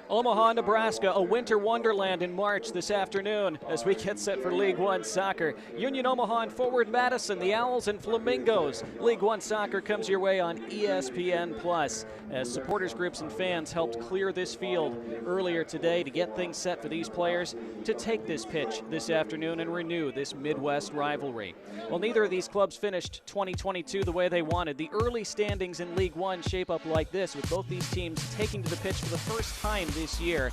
Omaha, Nebraska, a winter wonderland in March this afternoon as we get set for League One soccer. Union Omaha and Forward Madison, the Owls and Flamingos. League One soccer comes your way on ESPN+. As supporters groups and fans helped clear this field earlier today to get things set for these players to take this pitch this afternoon and renew this Midwest rivalry. Well, neither of these clubs finished 2022 the way they wanted. The early standings in League One shape up like this, with both these teams taking to the pitch for the first time this year.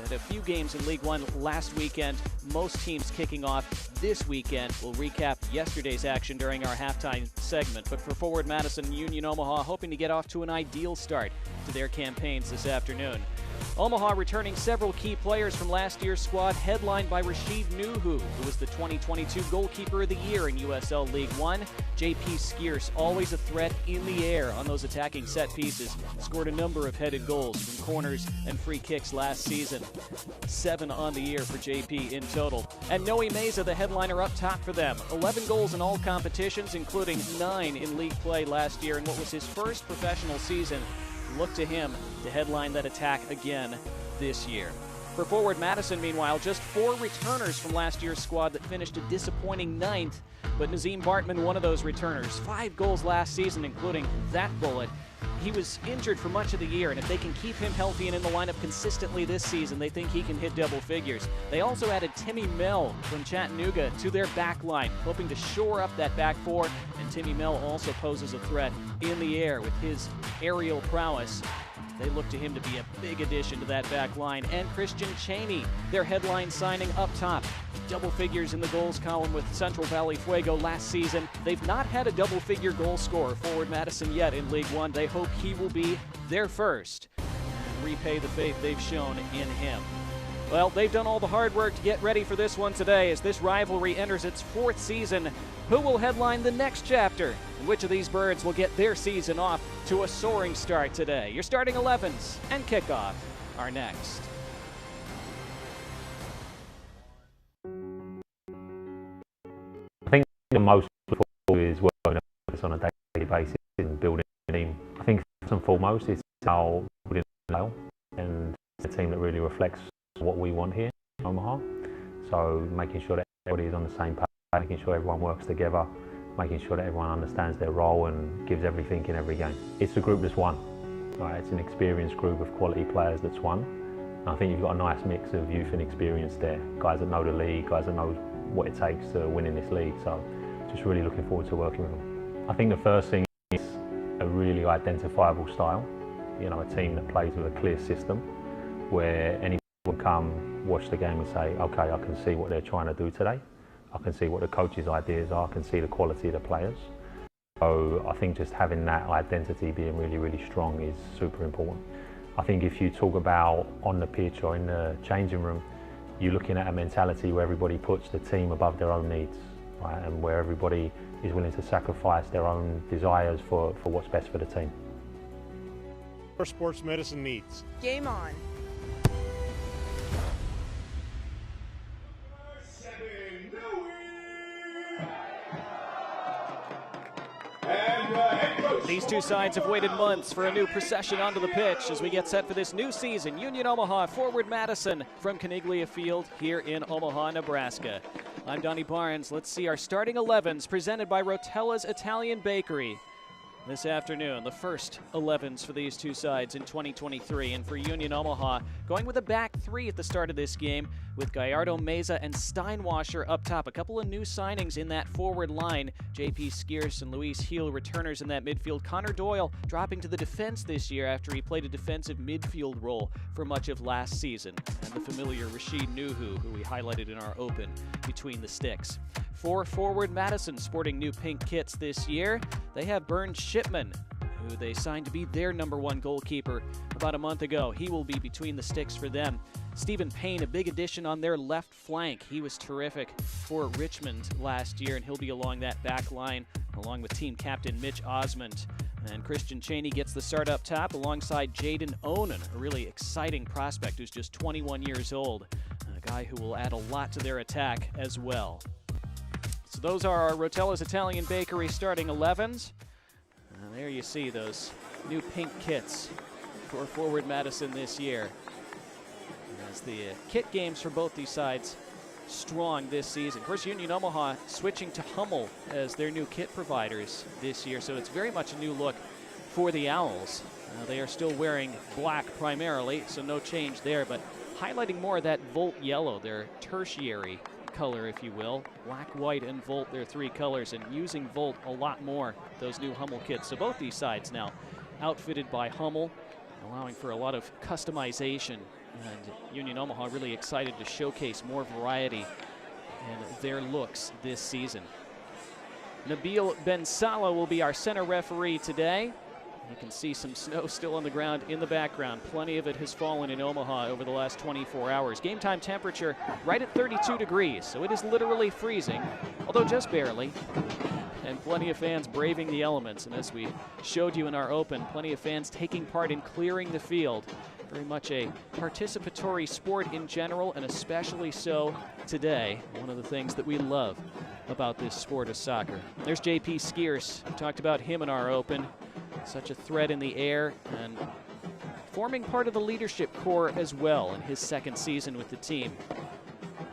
Had a few games in League One last weekend, most teams kicking off this weekend. We'll recap yesterday's action during our halftime segment. But for Forward Madison and Union Omaha, hoping to get off to an ideal start to their campaigns this afternoon. Omaha returning several key players from last year's squad, headlined by Rashid Nuhu, who was the 2022 Goalkeeper of the Year in USL League One. JP Skierce, always a threat in the air on those attacking set pieces, scored a number of headed goals from corners and free kicks last season. 7 on the year for JP in total. And Noe Meza, the headliner up top for them. 11 goals in all competitions, including 9 in league play last year in what was his first professional season. Look to him to headline that attack again this year. For Forward Madison, meanwhile, just 4 returners from last year's squad that finished a disappointing 9th, but Nazim Bartman, one of those returners. 5 goals last season, including that bullet. He was injured for much of the year, and if they can keep him healthy and in the lineup consistently this season, they think he can hit double figures. They also added Timmy Mell from Chattanooga to their back line, hoping to shore up that back four, and Timmy Mell also poses a threat in the air with his aerial prowess. They look to him to be a big addition to that back line. And Christian Cheney, their headline signing up top. Double figures in the goals column with Central Valley Fuego last season. They've not had a double-figure goal scorer, Forward Madison, yet in League One. They hope he will be their first and repay the faith they've shown in him. Well, they've done all the hard work to get ready for this one today as this rivalry enters its 4th season. Who will headline the next chapter? And which of these birds will get their season off to a soaring start today? Your starting 11s and kickoff are next. I think the most important is working on a daily basis and building a team. I think first and foremost it's how building a style, and it's a team that really reflects what we want here in Omaha. So making sure that everybody is on the same page, making sure everyone works together, making sure that everyone understands their role and gives everything in every game. It's a group that's won. Right? It's an experienced group of quality players that's won. And I think you've got a nice mix of youth and experience there. Guys that know the league, guys that know what it takes to win in this league. So just really looking forward to working with them. I think the first thing is a really identifiable style. You know, a team that plays with a clear system where anyone can come, watch the game and say, okay, I can see what they're trying to do today. I can see what the coach's ideas are. I can see the quality of the players. So I think just having that identity being really, really strong is super important. I think if you talk about on the pitch or in the changing room, you're looking at a mentality where everybody puts the team above their own needs, right? And where everybody is willing to sacrifice their own desires for what's best for the team. Our sports medicine needs. Game on. These two sides have waited months for a new procession onto the pitch as we get set for this new season. Union Omaha, Forward Madison from Caniglia Field here in Omaha, Nebraska. I'm Donnie Barnes. Let's see our starting 11s presented by Rotella's Italian Bakery. This afternoon, the first 11s for these two sides in 2023. And for Union Omaha, going with a back 3 at the start of this game with Gallardo, Meza, and Steinwasser up top. A couple of new signings in that forward line. JP Skierce and Luis Heel, returners in that midfield. Connor Doyle dropping to the defense this year after he played a defensive midfield role for much of last season. And the familiar Rashid Nuhu, who we highlighted in our open, between the sticks. For Forward Madison, sporting new pink kits this year, they have Bernd Shipman, who they signed to be their #1 goalkeeper about a month ago. He will be between the sticks for them. Stephen Payne, a big addition on their left flank. He was terrific for Richmond last year, and he'll be along that back line, along with team captain Mitch Osmond. And Christian Cheney gets the start up top alongside Jaden Onan, a really exciting prospect who's just 21 years old, a guy who will add a lot to their attack as well. So those are our Rotella's Italian Bakery starting 11s. There you see those new pink kits for Forward Madison this year. as the kit games for both these sides strong this season. Of course, Union Omaha switching to Hummel as their new kit providers this year, so it's very much a new look for the Owls. They are still wearing black primarily, so no change there, but highlighting more of that Volt yellow, their tertiary color, if you will. Black, white, and Volt, their three colors, and using Volt a lot more, those new Hummel kits. So both these sides now outfitted by Hummel, allowing for a lot of customization, and Union Omaha really excited to showcase more variety in their looks this season. Nabil Ben Salah will be our center referee today. You can see some snow still on the ground in the background. Plenty of it has fallen in Omaha over the last 24 hours. Game time temperature right at 32 degrees, so it is literally freezing, although just barely. And plenty of fans braving the elements. And as we showed you in our open, plenty of fans taking part in clearing the field. Very much a participatory sport in general, and especially so today. One of the things that we love about this sport of soccer. There's JP Skeers. We talked about him in our open. Such a threat in the air and forming part of the leadership core as well in his second season with the team.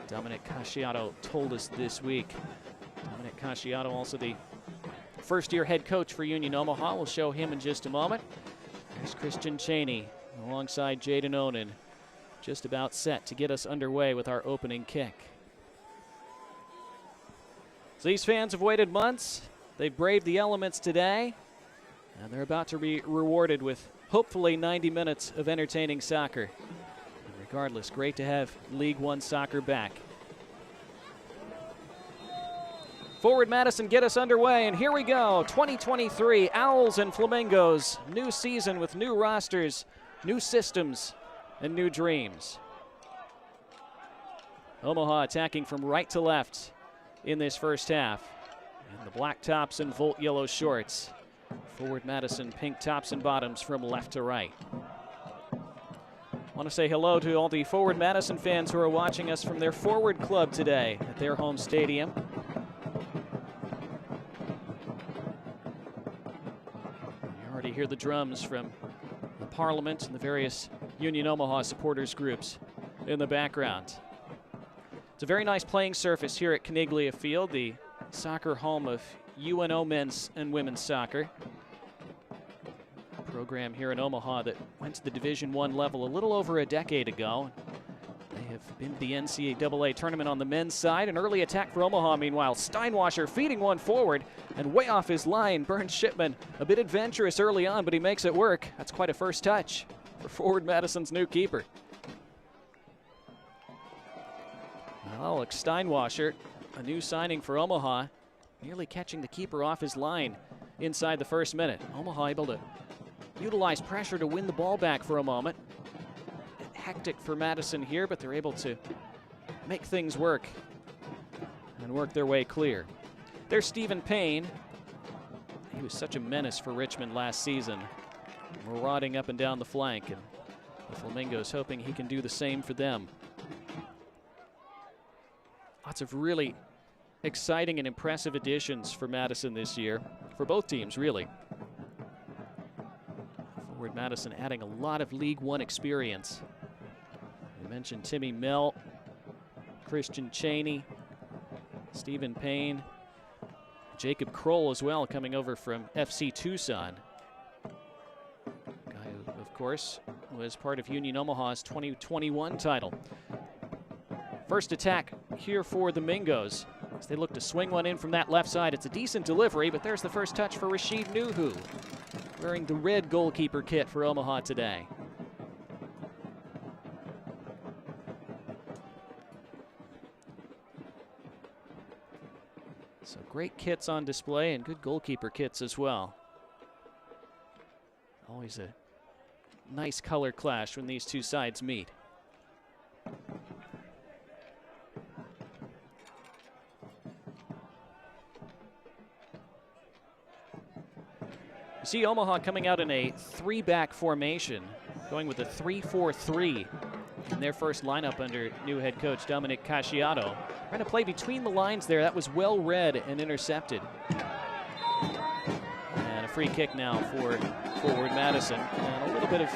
Dominic Casciato told us this week. Dominic Casciato, also the first-year head coach for Union Omaha. We'll show him in just a moment. There's Christian Cheney alongside Jaden Onan, just about set to get us underway with our opening kick. So these fans have waited months. They've braved the elements today, and they're about to be rewarded with hopefully 90 minutes of entertaining soccer. And regardless, great to have League One soccer back. Forward Madison, get us underway, and here we go. 2023 Owls and Flamingos. New season with new rosters, new systems, and new dreams. Omaha attacking from right to left in this first half. And the black tops and Volt yellow shorts. Forward Madison, pink tops and bottoms from left to right. Want to say hello to all the Forward Madison fans who are watching us from their Forward Club today at their home stadium. You already hear the drums from the Parliament and the various Union Omaha supporters groups in the background. It's a very nice playing surface here at Caniglia Field, the soccer home of UNO men's and women's soccer. Program here in Omaha that went to the Division I level a little over a decade ago. They have been to the NCAA tournament on the men's side. An early attack for Omaha, meanwhile. Steinwasser feeding one forward, and way off his line, Burns Shipman. A bit adventurous early on, but he makes it work. That's quite a first touch for Forward Madison's new keeper. Alex Steinwasser, a new signing for Omaha, nearly catching the keeper off his line inside the first minute. Omaha able to utilize pressure to win the ball back for a moment. Hectic for Madison here, but they're able to make things work and work their way clear. There's Stephen Payne. He was such a menace for Richmond last season, marauding up and down the flank, and the Flamingos hoping he can do the same for them. Lots of really exciting and impressive additions for Madison this year, for both teams, really. Forward Madison adding a lot of League One experience. We mentioned Timmy Mell, Christian Cheney, Stephen Payne, Jacob Kroll as well, coming over from FC Tucson. Guy who, of course, was part of Union Omaha's 2021 title. First attack here for the Mingos as they look to swing one in from that left side. It's a decent delivery, but there's the first touch for Rashid Nuhu, wearing the red goalkeeper kit for Omaha today. So great kits on display and good goalkeeper kits as well. Always a nice color clash when these two sides meet. You see Omaha coming out in a three-back formation, going with a 3-4-3 in their first lineup under new head coach Dominic Casciato. Trying to play between the lines there. That was well read and intercepted. And a free kick now for Forward Madison. And a little bit of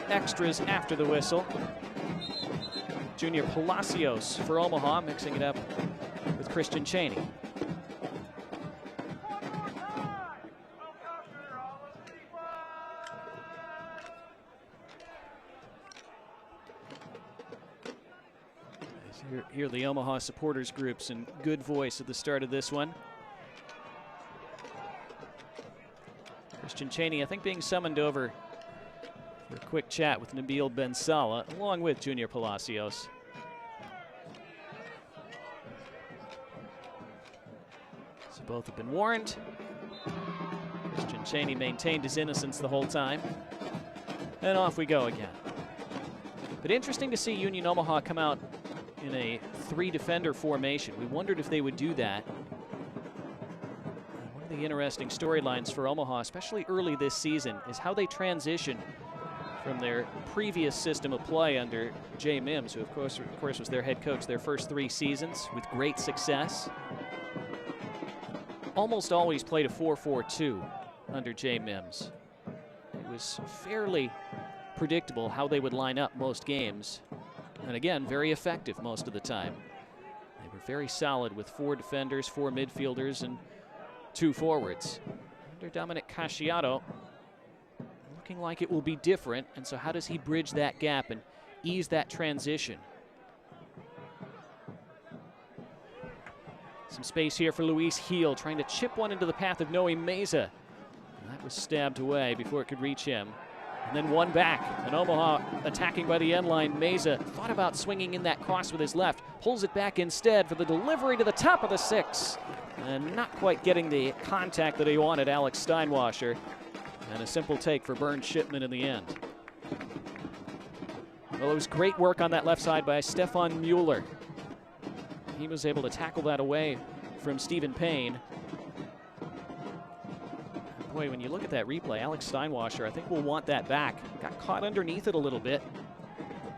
extras after the whistle. Junior Palacios for Omaha, mixing it up with Christian Cheney. Here the Omaha supporters groups in good voice at the start of this one. Christian Cheney, I think, being summoned over for a quick chat with Nabil Ben Salah, along with Junior Palacios. So both have been warned. Christian Cheney maintained his innocence the whole time. And off we go again. But interesting to see Union Omaha come out in a 3-defender formation. We wondered if they would do that. One of the interesting storylines for Omaha, especially early this season, is how they transition from their previous system of play under Jay Mims, who of course was their head coach their first 3 seasons with great success. Almost always played a 4-4-2 under Jay Mims. It was fairly predictable how they would line up most games. And again, very effective most of the time. They were very solid with 4 defenders, 4 midfielders, and 2 forwards. Under Dominic Casciato, looking like it will be different, and so how does he bridge that gap and ease that transition? Some space here for Luis Heel, trying to chip one into the path of Noe Meza. That was stabbed away before it could reach him. And then one back, and Omaha attacking by the end line. Meza thought about swinging in that cross with his left, pulls it back instead for the delivery to the top of the 6. And not quite getting the contact that he wanted, Alex Steinwasser. And a simple take for Bernd Shipman in the end. Well, it was great work on that left side by Stefan Mueller. He was able to tackle that away from Stephen Payne. Boy, when you look at that replay, Alex Steinwasser, I think will want that back. Got caught underneath it a little bit.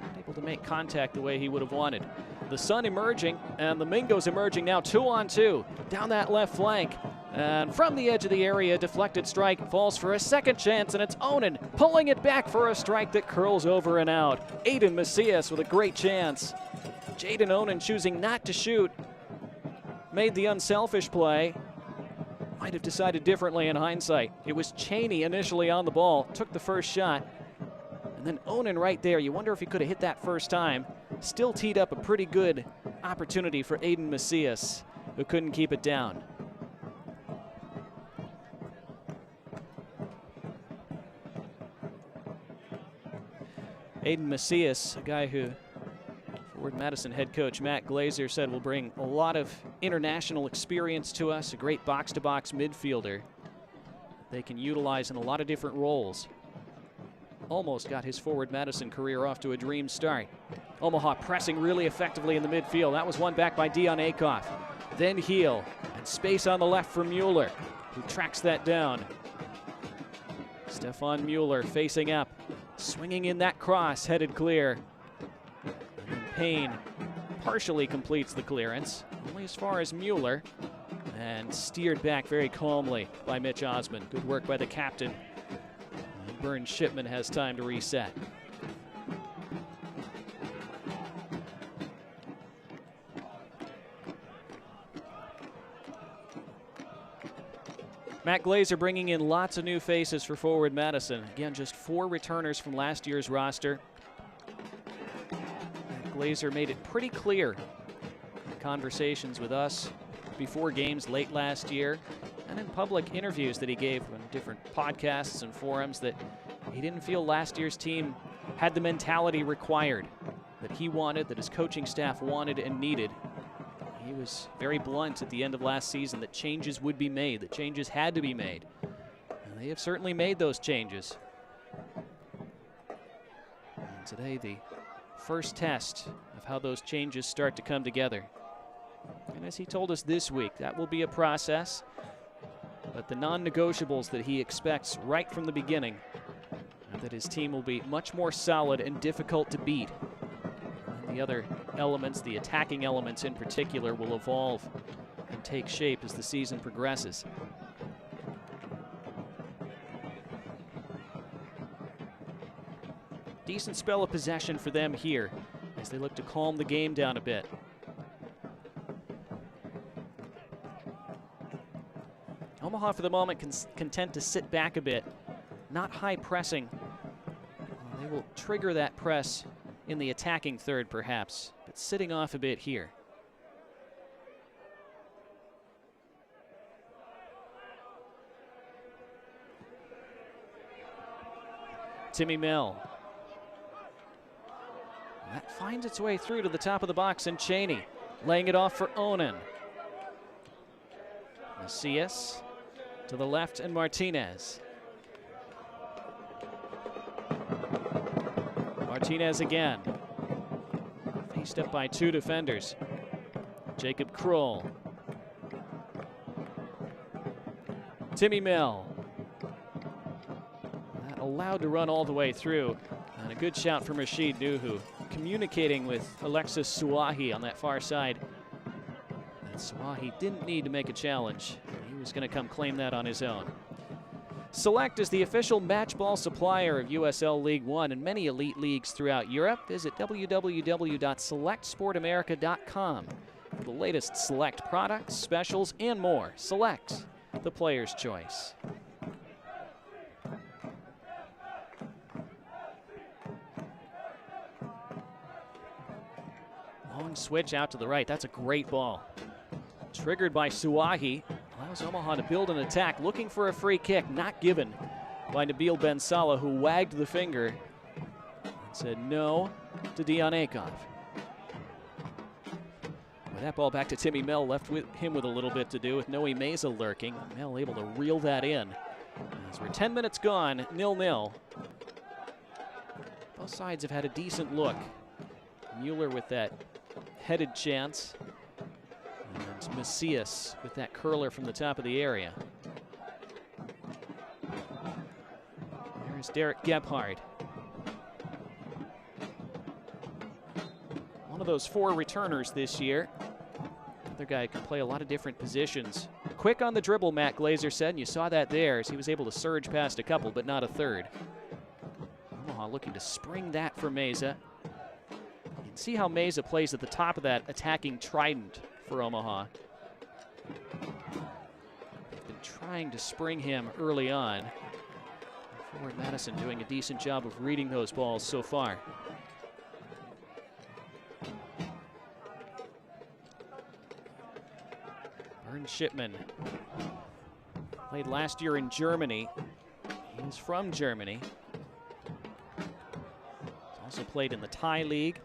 Not able to make contact the way he would have wanted. The Sun emerging, and the Mingos emerging now 2-on-2. Down that left flank. And from the edge of the area, deflected strike falls for a second chance, and it's Onan pulling it back for a strike that curls over and out. Aiden Macias with a great chance. Jaden Onan choosing not to shoot. Made the unselfish play. Might have decided differently in hindsight. It was Cheney initially on the ball, took the first shot, and then Onan right there. You wonder if he could have hit that first time. Still teed up a pretty good opportunity for Aiden Macias, who couldn't keep it down. Aiden Macias, a guy who Forward Madison head coach Matt Glazer said will bring a lot of international experience to us, a great box-to-box midfielder they can utilize in a lot of different roles. Almost got his Forward Madison career off to a dream start. Omaha pressing really effectively in the midfield. That was won back by Dion Akoff. Then Heel, and space on the left for Mueller, who tracks that down. Stefan Mueller facing up, swinging in that cross, headed clear. Payne partially completes the clearance, only as far as Mueller, and steered back very calmly by Mitch Osmond. Good work by the captain. And Bernd Shipman has time to reset. Matt Glazer bringing in lots of new faces for Forward Madison. Again, just 4 returners from last year's roster. Glazer made it pretty clear in conversations with us before games late last year and in public interviews that he gave on different podcasts and forums that he didn't feel last year's team had the mentality required that he wanted, that his coaching staff wanted and needed. He was very blunt at the end of last season that changes would be made, that changes had to be made. And they have certainly made those changes. And today the first test of how those changes start to come together. And as he told us this week, that will be a process, but the non-negotiables that he expects right from the beginning are that his team will be much more solid and difficult to beat. And the other elements, the attacking elements in particular, will evolve and take shape as the season progresses. Decent spell of possession for them here as they look to calm the game down a bit. Omaha for the moment content to sit back a bit, not high pressing. They will trigger that press in the attacking third perhaps, but sitting off a bit here. Timmy Mill. That finds its way through to the top of the box, and Cheney laying it off for Onan. Macias to the left, and Martinez. Martinez again. Faced up by two defenders. Jacob Kroll. Timmy Mill. That allowed to run all the way through. And a good shout from Rashid Nuhu, communicating with Alexis Suahi on that far side. And Suahi didn't need to make a challenge. He was going to come claim that on his own. Select is the official match ball supplier of USL League One and many elite leagues throughout Europe. Visit www.selectsportamerica.com for the latest Select products, specials, and more. Select, the player's choice. Long switch out to the right. That's a great ball. Triggered by Suahi. Allows Omaha to build an attack, looking for a free kick, not given by Nabil Ben Salah, who wagged the finger and said no to Dion Akoff. With that ball back to Timmy Mill, left him with a little bit to do with Noe Meza lurking. Mill able to reel that in. As we're 10 minutes gone, 0-0. Both sides have had a decent look. Mueller with that headed chance. And Macias with that curler from the top of the area. There's Derek Gebhardt. One of those 4 returners this year. Another guy who can play a lot of different positions. Quick on the dribble, Matt Glazer said, and you saw that there as he was able to surge past a couple, but not a third. Omaha looking to spring that for Meza. You can see how Meza plays at the top of that attacking trident for Omaha. They've been trying to spring him early on. Forward Madison doing a decent job of reading those balls so far. Vern Shipman played last year in Germany. He's from Germany. He's also played in the Thai League.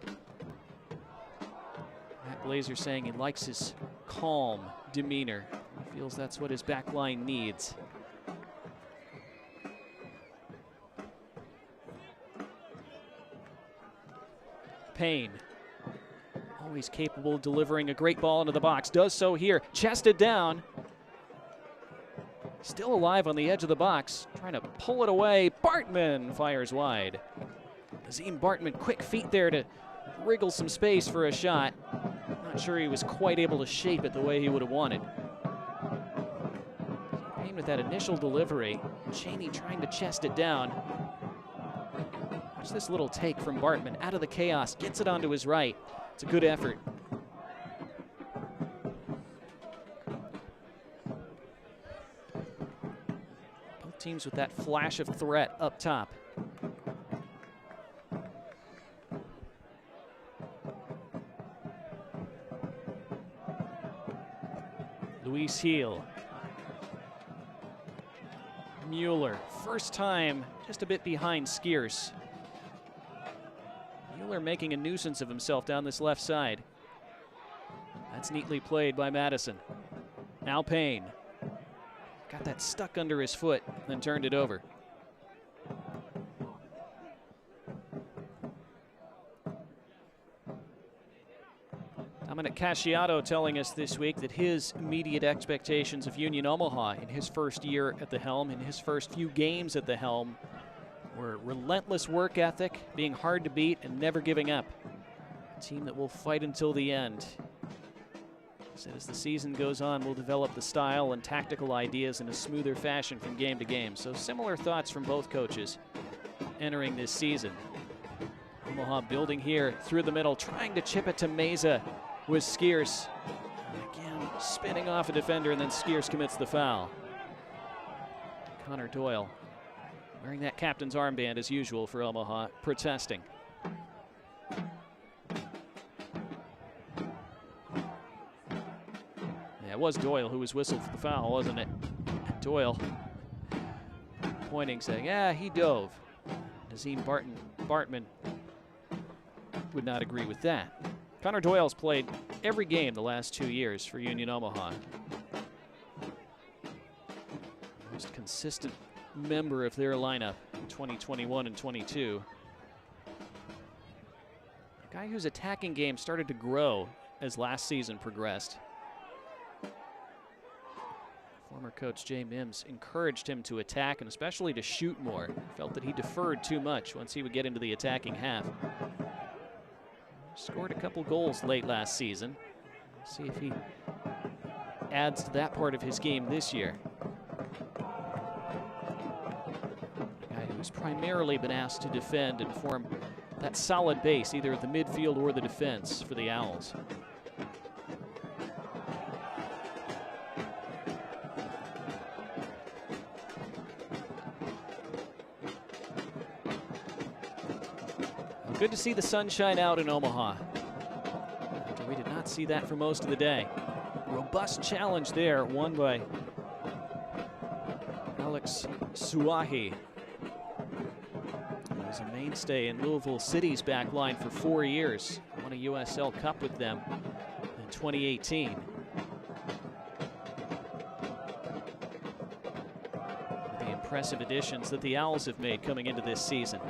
Matt Glazer saying he likes his calm demeanor. He feels that's what his back line needs. Payne, always capable of delivering a great ball into the box, does so here, chested down. Still alive on the edge of the box, trying to pull it away. Bartman fires wide. Azim Bartman, quick feet there to wriggle some space for a shot. Not sure he was quite able to shape it the way he would have wanted. Payne with that initial delivery. Cheney trying to chest it down. Watch this little take from Bartman out of the chaos, gets it onto his right. It's a good effort. Both teams with that flash of threat up top. Luis Heel. Mueller, first time just a bit behind Skiers. Mueller making a nuisance of himself down this left side. That's neatly played by Madison. Now Payne. Got that stuck under his foot, then turned it over. Dominic Casciato telling us this week that his immediate expectations of Union Omaha in his first year at the helm, in his first few games at the helm, were relentless work ethic, being hard to beat, and never giving up. A team that will fight until the end. He said as the season goes on, we'll develop the style and tactical ideas in a smoother fashion from game to game. So similar thoughts from both coaches entering this season. Omaha building here through the middle, trying to chip it to Meza with Skiers. Again, spinning off a defender, and then Skiers commits the foul. Connor Doyle wearing that captain's armband as usual for Omaha, protesting. Yeah, it was Doyle who was whistled for the foul, wasn't it? Doyle pointing, saying, yeah, he dove. Nazim Bartman would not agree with that. Connor Doyle's played every game the last 2 years for Union Omaha. Most consistent member of their lineup in 2021 and 22. A guy whose attacking game started to grow as last season progressed. Former coach Jay Mims encouraged him to attack and especially to shoot more. Felt that he deferred too much once he would get into the attacking half. Scored a couple goals late last season. See if he adds to that part of his game this year. A guy who's primarily been asked to defend and form that solid base, either the midfield or the defense for the Owls. Good to see the sunshine out in Omaha. We did not see that for most of the day. Robust challenge there, won by Alex Suahi. He was a mainstay in Louisville City's back line for 4 years. Won a USL Cup with them in 2018. The impressive additions that the Owls have made coming into this season.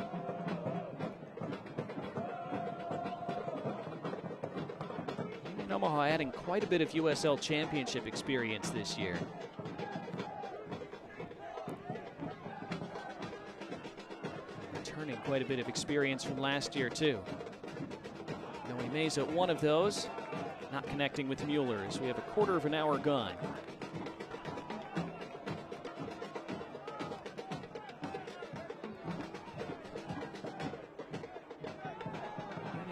Omaha adding quite a bit of USL Championship experience this year. Returning quite a bit of experience from last year too. Noe Meza, one of those, not connecting with Mueller as we have a quarter of an hour gone.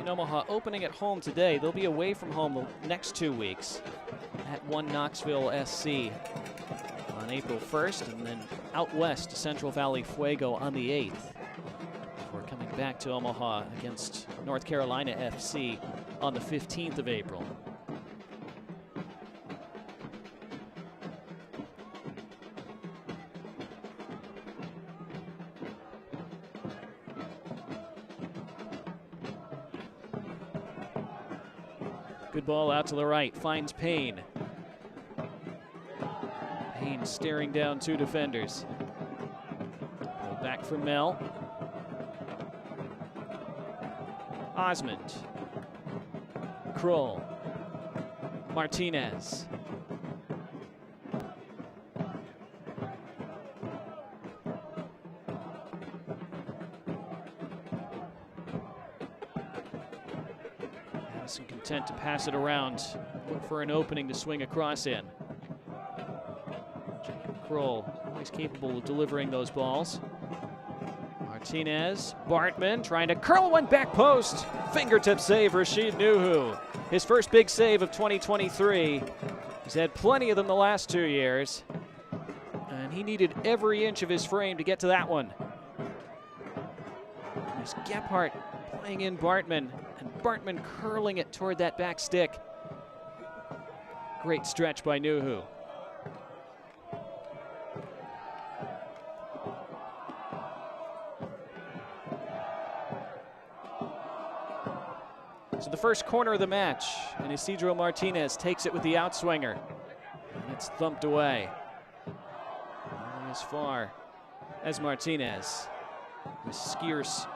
Omaha opening at home today. They'll be away from home the next 2 weeks at 1 Knoxville SC on April 1st, and then out west to Central Valley Fuego on the 8th. Before coming back to Omaha against North Carolina FC on the 15th of April. Good ball out to the right, finds Payne. Payne staring down 2 defenders. Pulled back for Mel. Osmond. Kroll. Martinez. Madison content to pass it around. Look for an opening to swing across in. Jacob Kroll, always capable of delivering those balls. Martinez, Bartman trying to curl one back post. Fingertip save, Rashid Nuhu. His first big save of 2023. He's had plenty of them the last 2 years. And he needed every inch of his frame to get to that one. There's Gephardt playing in Bartman. And Bartman curling it toward that back stick. Great stretch by Nuhu. So the first corner of the match, and Isidro Martinez takes it with the outswinger. And it's thumped away. Only as far as Martinez. With Skiers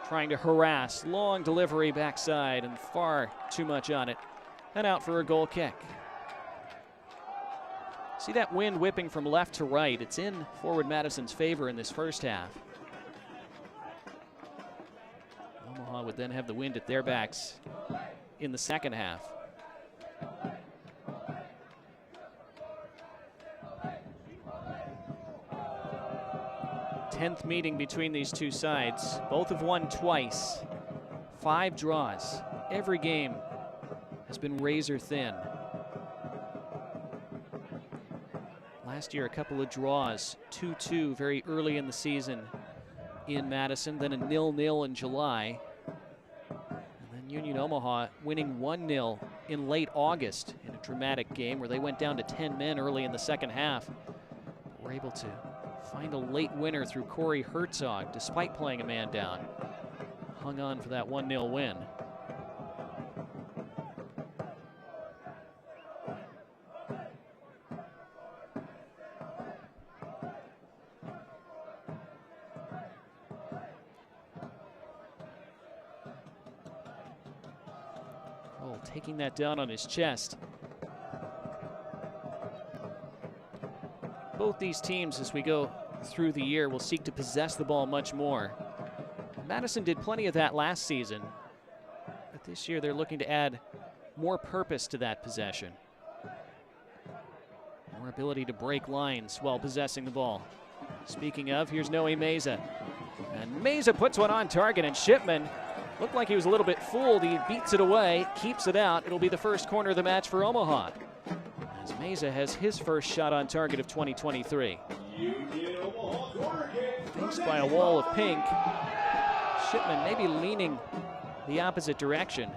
trying to harass. Long delivery backside and far too much on it. And out for a goal kick. See that wind whipping from left to right. It's in forward Madison's favor in this first half. Omaha would then have the wind at their backs in the second half. 10th meeting between these two sides. Both have won twice. 5 draws. Every game has been razor thin. Last year, a couple of draws, 2-2 very early in the season in Madison, then a 0-0 in July. And then Union Omaha winning 1-0 in late August in a dramatic game where they went down to 10 men early in the second half. Were able to find a late winner through Corey Herzog despite playing a man down. Hung on for that 1-0 win. Taking that down on his chest. Both these teams, as we go through the year, will seek to possess the ball much more. Madison did plenty of that last season, but this year they're looking to add more purpose to that possession. More ability to break lines while possessing the ball. Speaking of, here's Noe Meza. And Meza puts one on target, and Shipman looked like he was a little bit fooled. He beats it away, keeps it out. It'll be the first corner of the match for Omaha, as Meza has his first shot on target of 2023. Faced by a wall of pink. Shipman maybe leaning the opposite direction.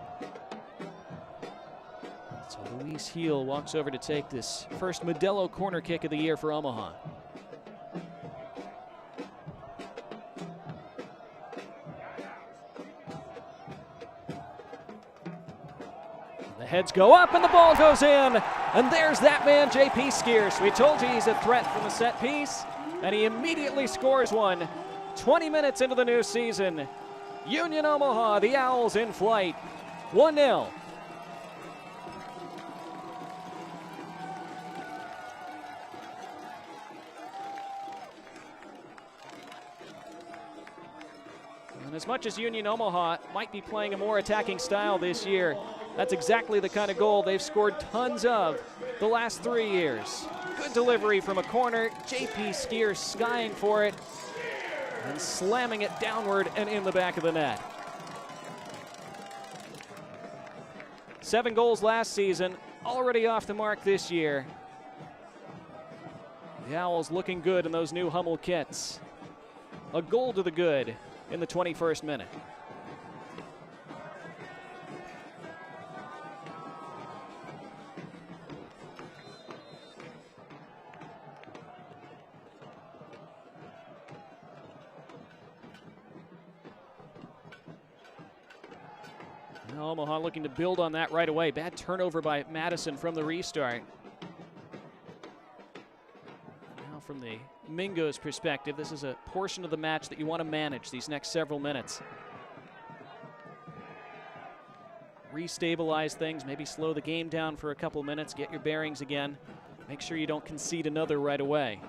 So Luis Heel walks over to take this first Modelo corner kick of the year for Omaha. Heads go up and the ball goes in. And there's that man, J.P. Skeers. We told you he's a threat from the set piece, and he immediately scores one. 20 minutes into the new season. Union Omaha, the Owls in flight. 1-0. And as much as Union Omaha might be playing a more attacking style this year, that's exactly the kind of goal they've scored tons of the last 3 years. Good delivery from a corner. J.P. Skeers skying for it and slamming it downward and in the back of the net. 7 goals last season, already off the mark this year. The Owls looking good in those new Hummel kits. A goal to the good in the 21st minute. Omaha looking to build on that right away. Bad turnover by Madison from the restart. Now from the Mingo's perspective, this is a portion of the match that you want to manage these next several minutes. Restabilize things, maybe slow the game down for a couple minutes, get your bearings again. Make sure you don't concede another right away.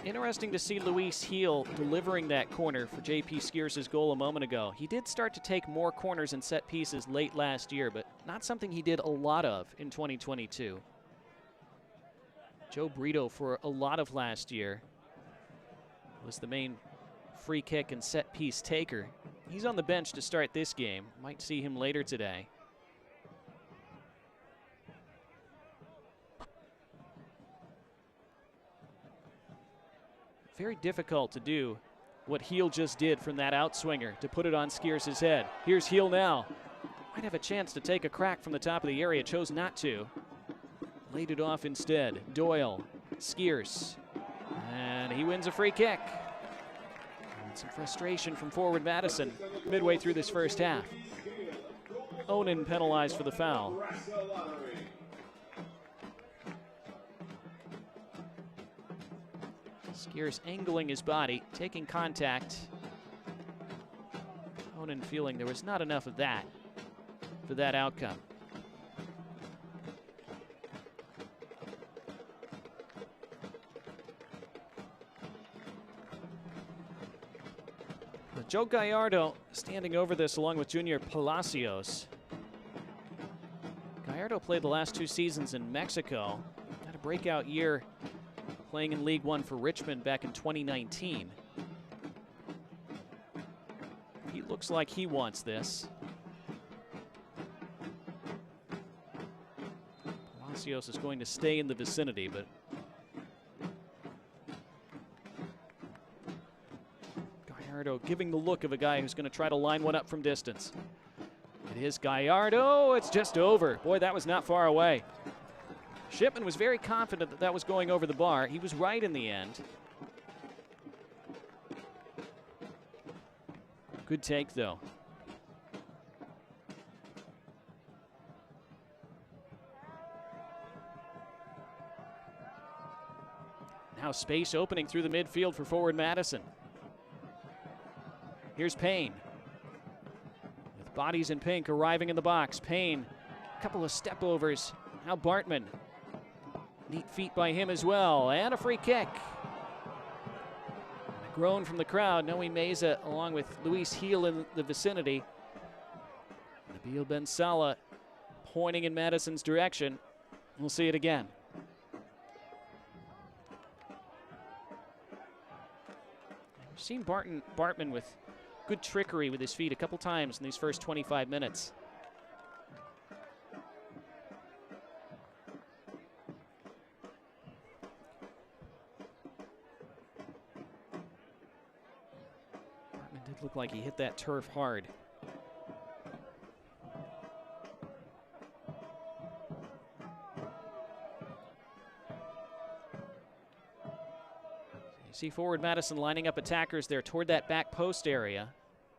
Interesting to see Luis Heel delivering that corner for J.P. Skeers' goal a moment ago. He did start to take more corners and set pieces late last year, but not something he did a lot of in 2022. Joe Brito, for a lot of last year, was the main free kick and set piece taker. He's on the bench to start this game. Might see him later today. Very difficult to do what Heel just did from that outswinger to put it on Skeers' head. Here's Heel now. Might have a chance to take a crack from the top of the area, chose not to. Laid it off instead. Doyle, Skeers, and he wins a free kick. And some frustration from forward Madison midway through this first half. Onan penalized for the foul. Skeers angling his body, taking contact. Onan feeling there was not enough of that for that outcome. But Joe Gallardo standing over this along with Junior Palacios. Gallardo Gallardo played the last 2 seasons in Mexico. Had a breakout year playing in League One for Richmond back in 2019. He looks like he wants this. Palacios is going to stay in the vicinity, but Gallardo giving the look of a guy who's going to try to line one up from distance. It is Gallardo. It's just over. Boy, that was not far away. Shipman was very confident that that was going over the bar. He was right in the end. Good take, though. Now space opening through the midfield for forward Madison. Here's Payne. With bodies in pink arriving in the box. Payne, a couple of step overs. Now Bartman. Neat feet by him as well. And a free kick. And a groan from the crowd. Noe Meza along with Luis Heel in the vicinity. Nabil Ben Salah pointing in Madison's direction. We'll see it again. We've seen Bartman with good trickery with his feet a couple times in these first 25 minutes. Bartman did look like he hit that turf hard. See forward Madison lining up attackers there toward that back post area.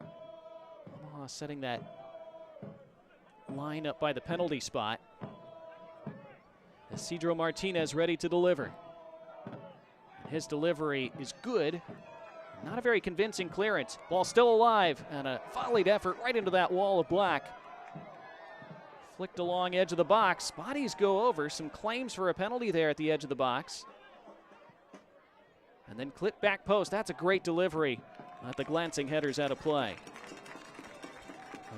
Omaha setting that line up by the penalty spot. Isidro Martinez ready to deliver. His delivery is good. Not a very convincing clearance. Ball still alive, and a volleyed effort right into that wall of black. Flicked along edge of the box. Bodies go over. Some claims for a penalty there at the edge of the box. And then clip back post. That's a great delivery. The glancing header's out of play.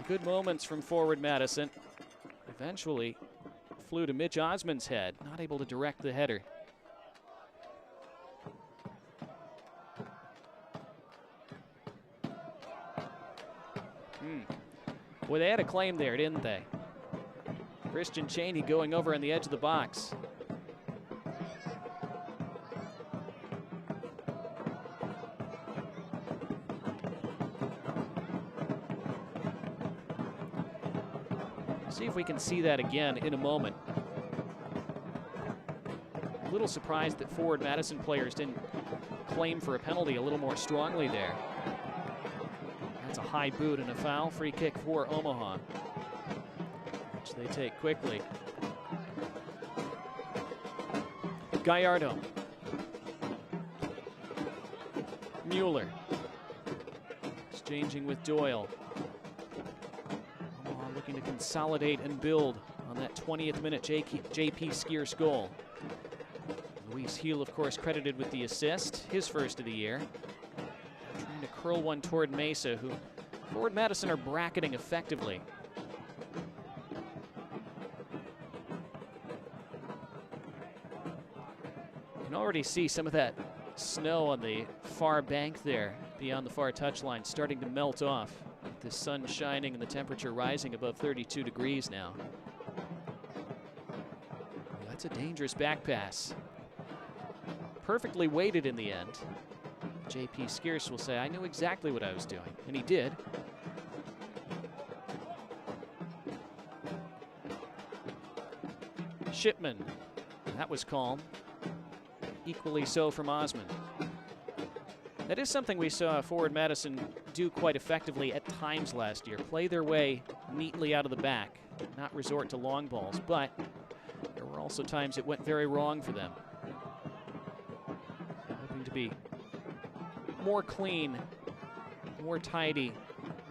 Good moments from forward Madison. Eventually flew to Mitch Osman's head. Not able to direct the header. Boy, they had a claim there, didn't they? Christian Chaney going over on the edge of the box. See if we can see that again in a moment. A little surprised that forward Madison players didn't claim for a penalty a little more strongly there. That's a high boot and a foul. Free kick for Omaha, which they take quickly. Gallardo. Mueller. Exchanging with Doyle. Looking to consolidate and build on that 20th minute JP Skier's goal. Luis Heel, of course, credited with the assist, his first of the year. Trying to curl one toward Mesa, who forward Madison are bracketing effectively. You can already see some of that snow on the far bank there beyond the far touchline starting to melt off. The sun shining and the temperature rising above 32 degrees now. That's a dangerous back pass. Perfectly weighted in the end. JP Skier's will say, I knew exactly what I was doing, and he did. Shipman, that was calm. Equally so from Osman. That is something we saw forward Madison do quite effectively at times last year. Play their way neatly out of the back, not resort to long balls, but there were also times it went very wrong for them. Hoping to be more clean, more tidy,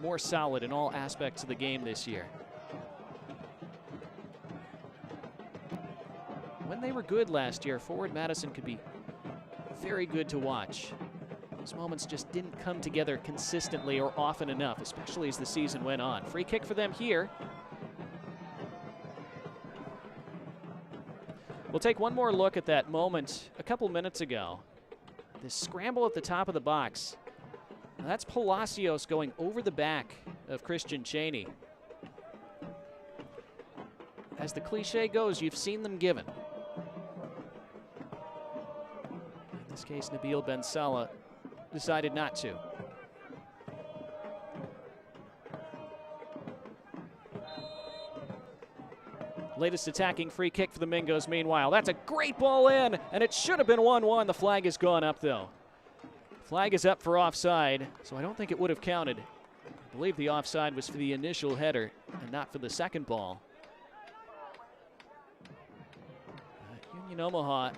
more solid in all aspects of the game this year. When they were good last year, forward Madison could be very good to watch. Those moments just didn't come together consistently or often enough, especially as the season went on. Free kick for them here. We'll take one more look at that moment a couple minutes ago. This scramble at the top of the box. Now that's Palacios going over the back of Christian Cheney. As the cliche goes, you've seen them given. In this case, Nabil Ben Salah decided not to. Latest attacking free kick for the Mingos meanwhile. That's a great ball in, and it should have been 1-1. The flag has gone up, though. Flag is up for offside, so I don't think it would have counted. I believe the offside was for the initial header and not for the second ball. Union Omaha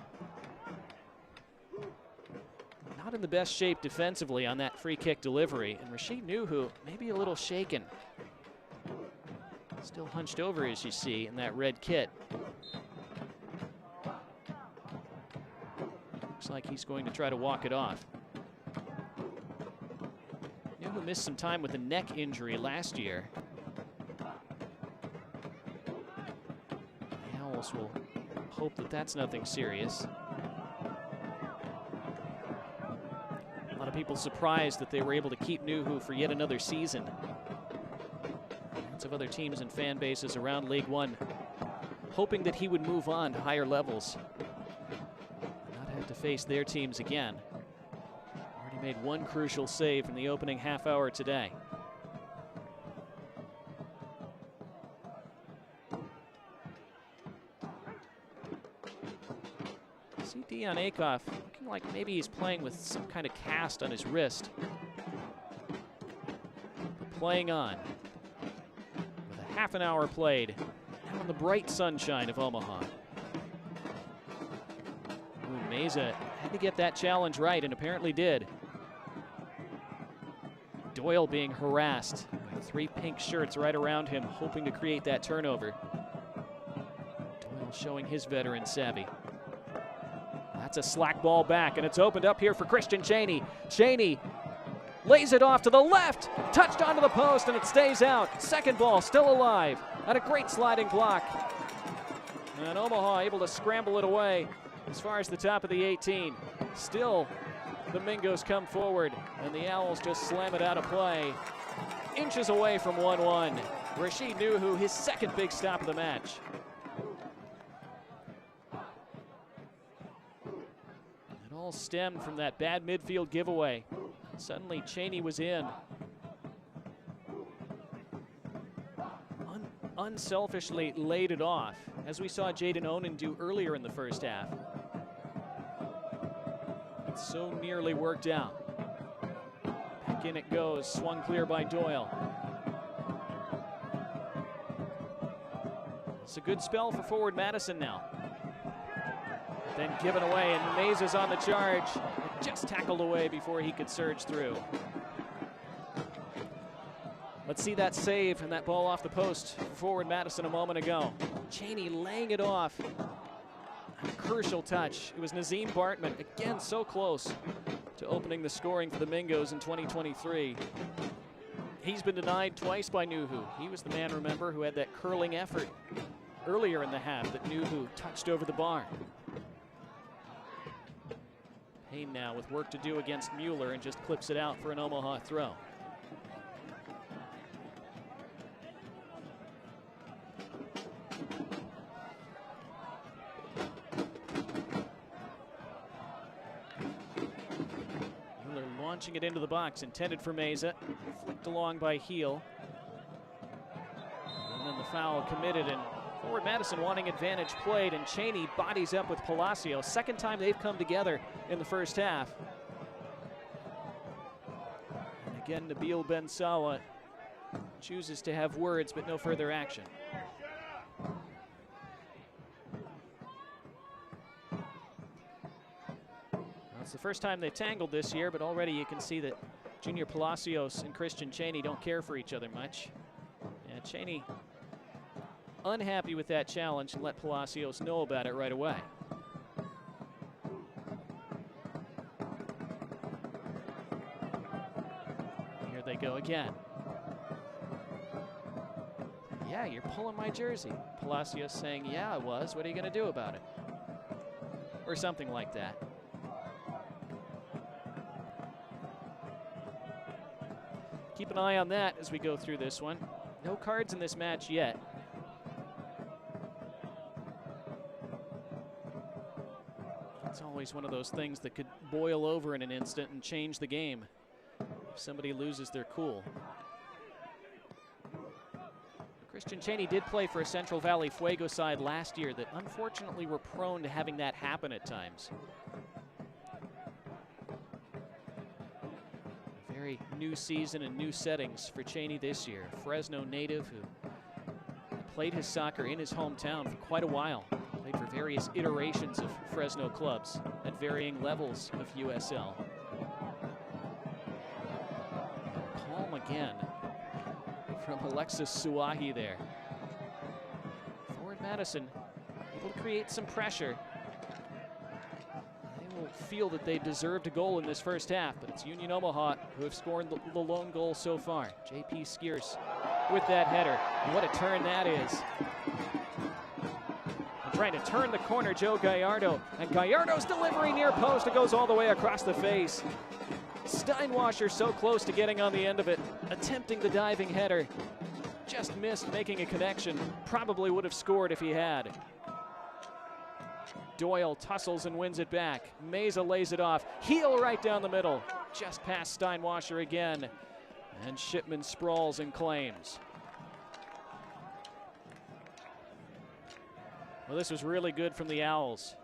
not in the best shape defensively on that free kick delivery, and Rashid Nuhu maybe a little shaken. Still hunched over, as you see, in that red kit. Looks like he's going to try to walk it off. Nuhu missed some time with a neck injury last year. The Owls will hope that that's nothing serious. A lot of people surprised that they were able to keep Nuhu for yet another season. Lots of other teams and fan bases around League One hoping that he would move on to higher levels, not have to face their teams again. Already made one crucial save in the opening half hour today. See Dion Akoff looking like maybe he's playing with some kind of cast on his wrist. But playing on. Half an hour played, now in the bright sunshine of Omaha. Ooh, Meza had to get that challenge right, and apparently did. Doyle being harassed by 3 pink shirts right around him, hoping to create that turnover. Doyle showing his veteran savvy. That's a slack ball back, and it's opened up here for Christian Cheney. Cheney lays it off to the left, touched onto the post, and it stays out. Second ball still alive, and a great sliding block. And Omaha able to scramble it away as far as the top of the 18. Still, the Mingos come forward, and the Owls just slam it out of play. Inches away from 1-1. Rashid Nuhu, his second big stop of the match. It all stemmed from that bad midfield giveaway. Suddenly Cheney was in. Unselfishly laid it off, as we saw Jaden Onan do earlier in the first half. It so nearly worked out. Back in it goes, swung clear by Doyle. It's a good spell for forward Madison now. Then given away, and Mays is on the charge. Just tackled away before he could surge through. Let's see that save and that ball off the post for forward Madison a moment ago. Cheney laying it off. A crucial touch. It was Nazim Bartman, again so close to opening the scoring for the Mingos in 2023. He's been denied twice by Nuhu. He was the man, remember, who had that curling effort earlier in the half that Nuhu touched over the bar. Payne now with work to do against Mueller, and just clips it out for an Omaha throw. Mueller launching it into the box, intended for Meza, flicked along by Heel. And then the foul committed, and forward Madison wanting advantage played, and Cheney bodies up with Palacios. Second time they've come together in the first half. And again, Nabil Ben Salah chooses to have words, but no further action. Well, it's the first time they've tangled this year, but already you can see that Junior Palacios and Christian Cheney don't care for each other much. And Cheney unhappy with that challenge and let Palacios know about it right away. Here they go again. Yeah, you're pulling my jersey. Palacios saying, yeah, I was. What are you going to do about it? or something like that. Keep an eye on that as we go through this one. No cards in this match yet. It's always one of those things that could boil over in an instant and change the game if somebody loses their cool. Christian Cheney did play for a Central Valley Fuego side last year that unfortunately were prone to having that happen at times. Very new season and new settings for Cheney this year. Fresno native who played his soccer in his hometown for quite a while. Played for various iterations of Fresno clubs at varying levels of USL. Calm again from Alexis Suahi there. Forward Madison able to create some pressure. They will feel that they deserved a goal in this first half, but it's Union Omaha who have scored the lone goal so far. J.P. Skiers with that header. What a turn that is. Trying to turn the corner, Joe Gallardo, and Gallardo's delivery near post. It goes all the way across the face. Steinwasser so close to getting on the end of it, attempting the diving header. Just missed making a connection. Probably would have scored if he had. Doyle tussles and wins it back. Meza lays it off. Heel right down the middle. Just past Steinwasser again. And Shipman sprawls and claims. Well, this was really good from the Owls.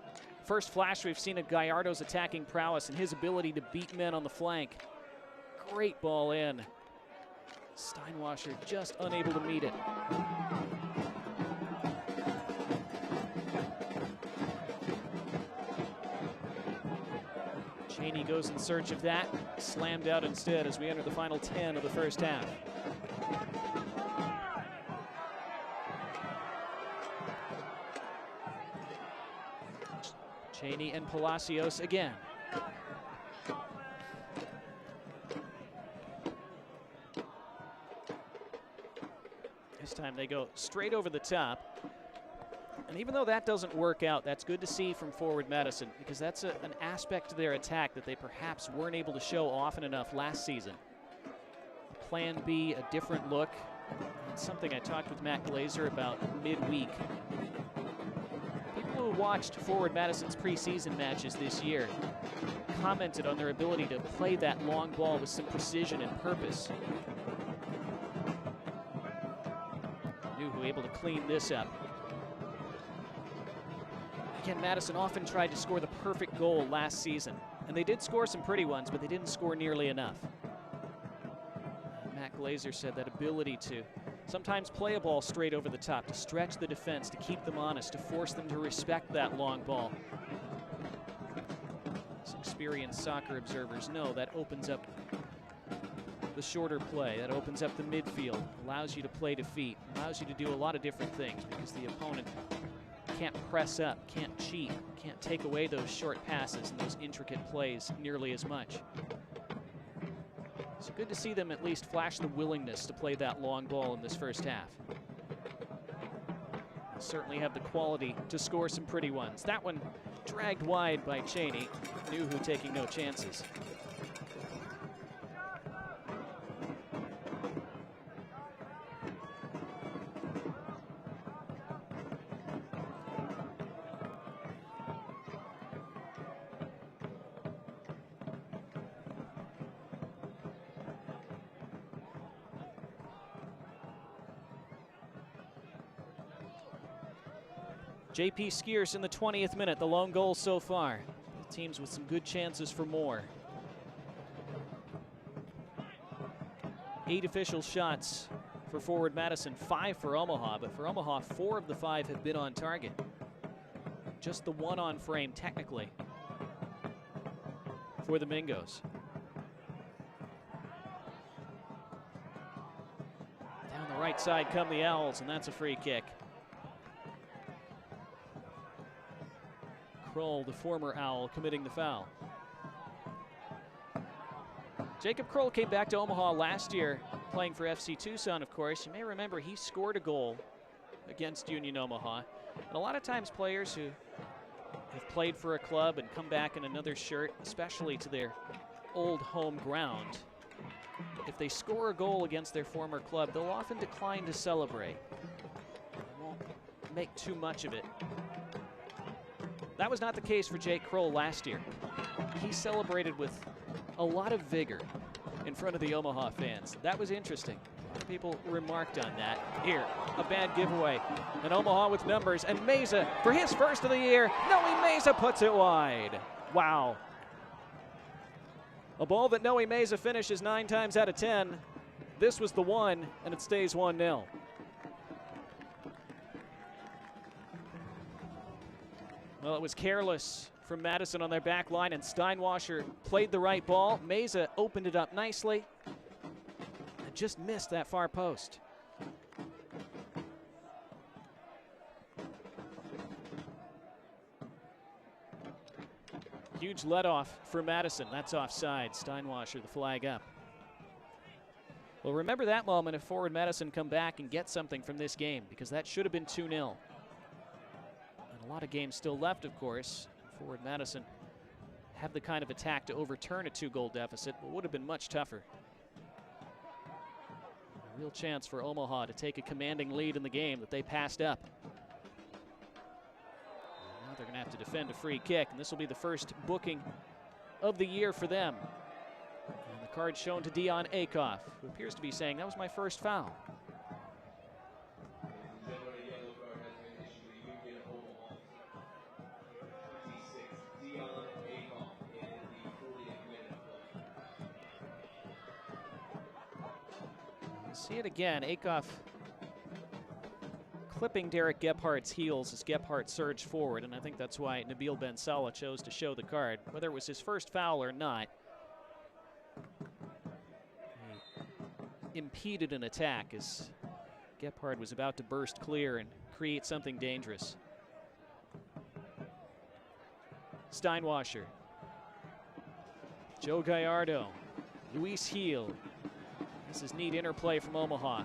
First flash we've seen of Gallardo's attacking prowess and his ability to beat men on the flank. Great ball in. Steinwasser just unable to meet it. Cheney goes in search of that. Slammed out instead as we enter the final 10 of the first half. Cheney and Palacios again. This time they go straight over the top. And even though that doesn't work out, that's good to see from forward Madison, because that's an aspect to their attack that they perhaps weren't able to show often enough last season. Plan B, a different look. That's something I talked with Matt Glazer about midweek. People who watched forward Madison's preseason matches this year commented on their ability to play that long ball with some precision and purpose. Nuhu able to clean this up. Again, Madison often tried to score the perfect goal last season, and they did score some pretty ones, but they didn't score nearly enough. Matt Glazer said that ability to sometimes play a ball straight over the top, to stretch the defense, to keep them honest, to force them to respect that long ball. As experienced soccer observers know, that opens up the shorter play, that opens up the midfield, allows you to play to feet, allows you to do a lot of different things because the opponent can't press up, can't cheat, can't take away those short passes and those intricate plays nearly as much. So good to see them at least flash the willingness to play that long ball in this first half. They'll certainly have the quality to score some pretty ones. That one dragged wide by Cheney. Nuhu taking no chances. J.P. Skiers in the 20th minute, the lone goal so far. Both teams with some good chances for more. 8 official shots for forward Madison, 5 for Omaha, but for Omaha, 4 of the 5 have been on target. Just the one on frame, technically, for the Mingos. Down the right side come the Owls, and that's a free kick. Kroll, the former Owl, committing the foul. Jacob Kroll came back to Omaha last year, playing for FC Tucson, of course. You may remember he scored a goal against Union Omaha. And a lot of times players who have played for a club and come back in another shirt, especially to their old home ground, if they score a goal against their former club, they'll often decline to celebrate. They won't make too much of it. That was not the case for Jake Kroll last year. He celebrated with a lot of vigor in front of the Omaha fans. That was interesting. People remarked on that. Here, a bad giveaway. And Omaha with numbers, and Meza for his first of the year. Noe Meza puts it wide. Wow. A ball that Noe Meza finishes 9 times out of 10. This was the one, and it stays 1-0. Well, it was careless from Madison on their back line, and Steinwasser played the right ball. Meza opened it up nicely and just missed that far post. Huge let-off for Madison. That's offside. Steinwasser, the flag up. Well, remember that moment if forward Madison come back and get something from this game, because that should have been 2-0. And a lot of games still left, of course. Forward Madison have the kind of attack to overturn a 2-goal deficit, but would have been much tougher. A real chance for Omaha to take a commanding lead in the game that they passed up. Now they're going to have to defend a free kick, and this will be the first booking of the year for them. And the card shown to Dion Akoff, who appears to be saying, that was my first foul. See it again, Akoff clipping Derek Gephardt's heels as Gephardt surged forward, and I think that's why Nabil Ben Salah chose to show the card. Whether it was his first foul or not, he impeded an attack as Gephardt was about to burst clear and create something dangerous. Steinwasser, Joe Gallardo, Luis Heel. This is neat interplay from Omaha.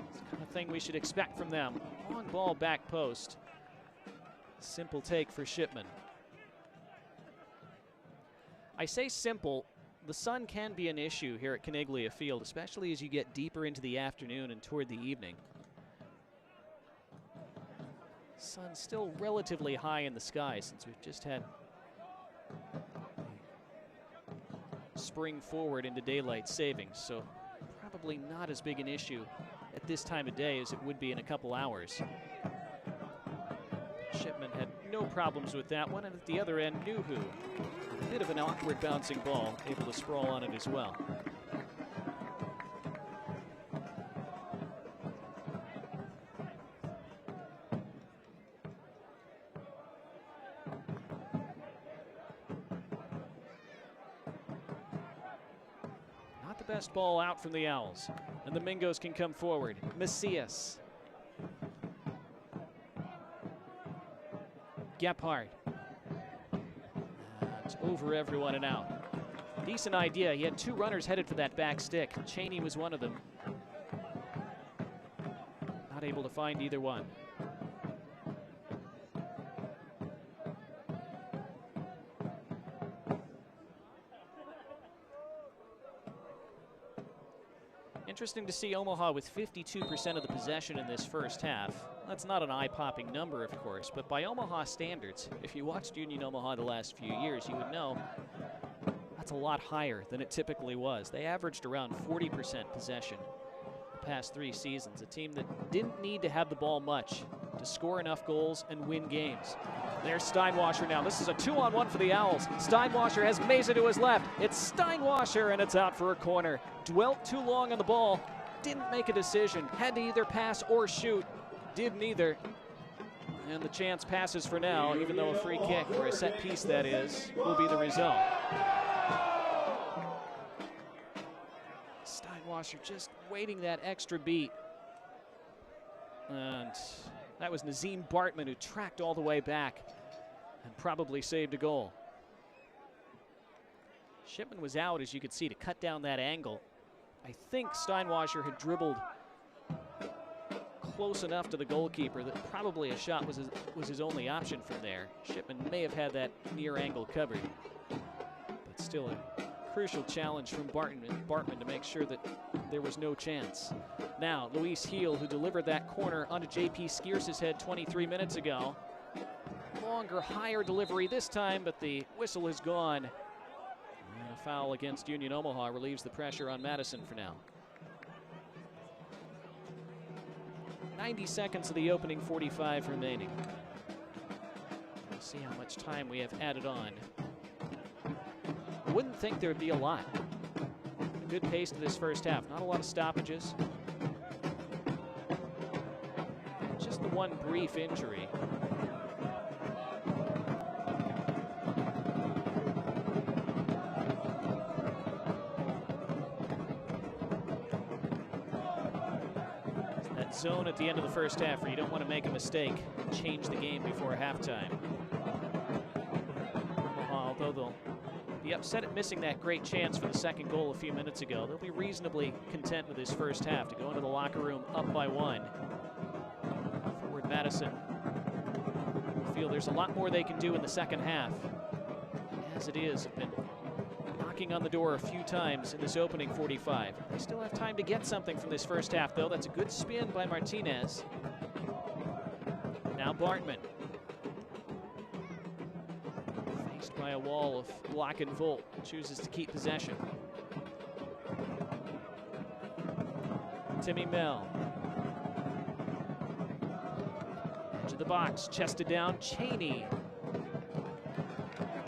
It's the kind of thing we should expect from them. Long ball back post. Simple take for Shipman. I say simple. The sun can be an issue here at Caniglia Field, especially as you get deeper into the afternoon and toward the evening. Sun's still relatively high in the sky since we've just had spring forward into daylight savings, so probably not as big an issue at this time of day as it would be in a couple hours. Shipman had no problems with that one, and at the other end, Nuhu, a bit of an awkward bouncing ball, able to sprawl on it as well. Best ball out from the Owls, and the Mingos can come forward. Macias, Gephardt, it's over everyone and out. Decent idea. He had 2 runners headed for that back stick. Cheney was one of them. Not able to find either one. Interesting to see Omaha with 52% of the possession in this first half. That's not an eye-popping number, of course, but by Omaha standards, if you watched Union Omaha the last few years, you would know that's a lot higher than it typically was. They averaged around 40% possession the past 3 seasons, a team that didn't need to have the ball much to score enough goals and win games. There's Steinwasser now. This is a 2-on-1 for the Owls. Steinwasser has Meza to his left. It's Steinwasser, and it's out for a corner. Dwelt too long on the ball, didn't make a decision. Had to either pass or shoot, did neither. And the chance passes for now, even though a free kick, or a set piece that is, will be the result. Steinwasser just waiting that extra beat. And that was Nazim Bartman, who tracked all the way back and probably saved a goal. Shipman was out, as you could see, to cut down that angle. I think Steinwasser had dribbled close enough to the goalkeeper that probably a shot was his only option from there. Shipman may have had that near angle covered, but still a crucial challenge from Bartman to make sure that there was no chance. Now, Luis Heel, who delivered that corner onto J.P. Skiers's head 23 minutes ago. Longer, higher delivery this time, but the whistle is gone. And a foul against Union Omaha relieves the pressure on Madison for now. 90 seconds of the opening 45 remaining. We'll see how much time we have added on. I wouldn't think there would be a lot. Good pace to this first half. Not a lot of stoppages. Just the one brief injury. That zone at the end of the first half where you don't want to make a mistake and change the game before halftime. Although they'll be upset at missing that great chance for the second goal a few minutes ago, they'll be reasonably content with this first half to go into the locker room up by 1. Forward Madison feel there's a lot more they can do in the second half. As it is, have been knocking on the door a few times in this opening 45. They still have time to get something from this first half, though. That's a good spin by Martinez. Now Bartman. Faced by a wall of block and Volt, chooses to keep possession. Timmy Mell. Edge of the box, chested down, Cheney.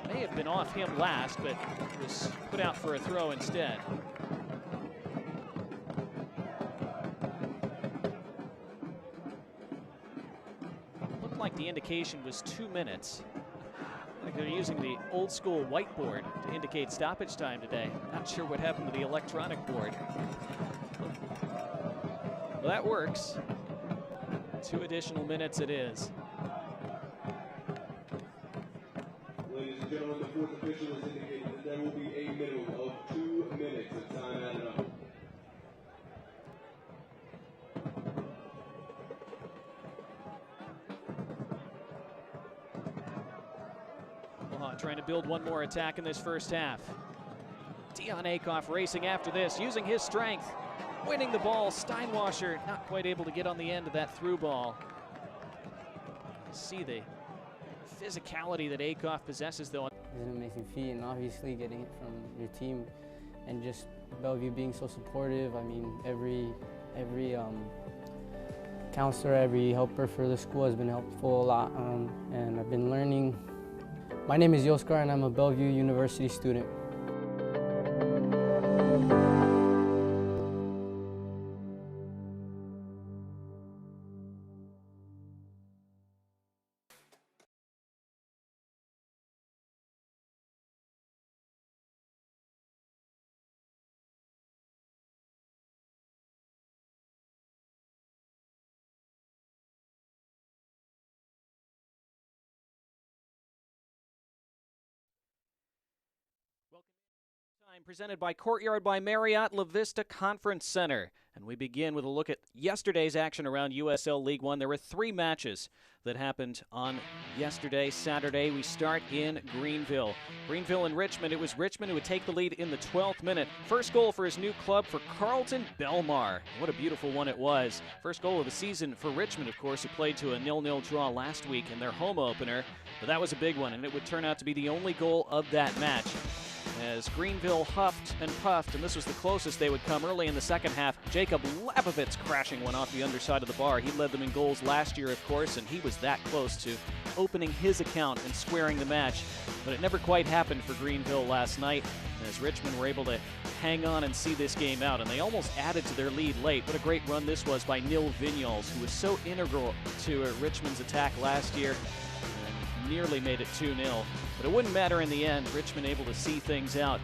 May have been off him last, but was put out for a throw instead. Looked like the indication was 2 minutes. Like they're using the old school whiteboard to indicate stoppage time today. Not sure what happened to the electronic board. Well, that works. 2 additional minutes it is. Ladies and gentlemen, the fourth official has indicated that there will be a minimum of 2 minutes of time added on. Omaha trying to build one more attack in this first half. Dion Akoff racing after this, using his strength, winning the ball. Steinwasser not quite able to get on the end of that through ball. See the physicality that Akoff possesses, though. It's an amazing feat, and obviously getting it from your team and just Bellevue being so supportive. I mean, every counselor, every helper for the school has been helpful a lot, and I've been learning. My name is Yoskar, and I'm a Bellevue University student. Presented by Courtyard by Marriott La Vista Conference Center. And we begin with a look at yesterday's action around USL League One. There were 3 matches that happened on yesterday, Saturday. We start in Greenville. Greenville and Richmond. It was Richmond who would take the lead in the 12th minute. First goal for his new club for Carlton Belmar. What a beautiful one it was. First goal of the season for Richmond, of course, who played to a 0-0 draw last week in their home opener. But that was a big one, and it would turn out to be the only goal of that match. As Greenville huffed and puffed, and this was the closest they would come early in the second half. Jacob Labovitz crashing one off the underside of the bar. He led them in goals last year, of course, and he was that close to opening his account and squaring the match. But it never quite happened for Greenville last night, as Richmond were able to hang on and see this game out, and they almost added to their lead late. What a great run this was by Nil Vignoles, who was so integral to Richmond's attack last year, and nearly made it 2-0. But it wouldn't matter in the end. Richmond able to see things out,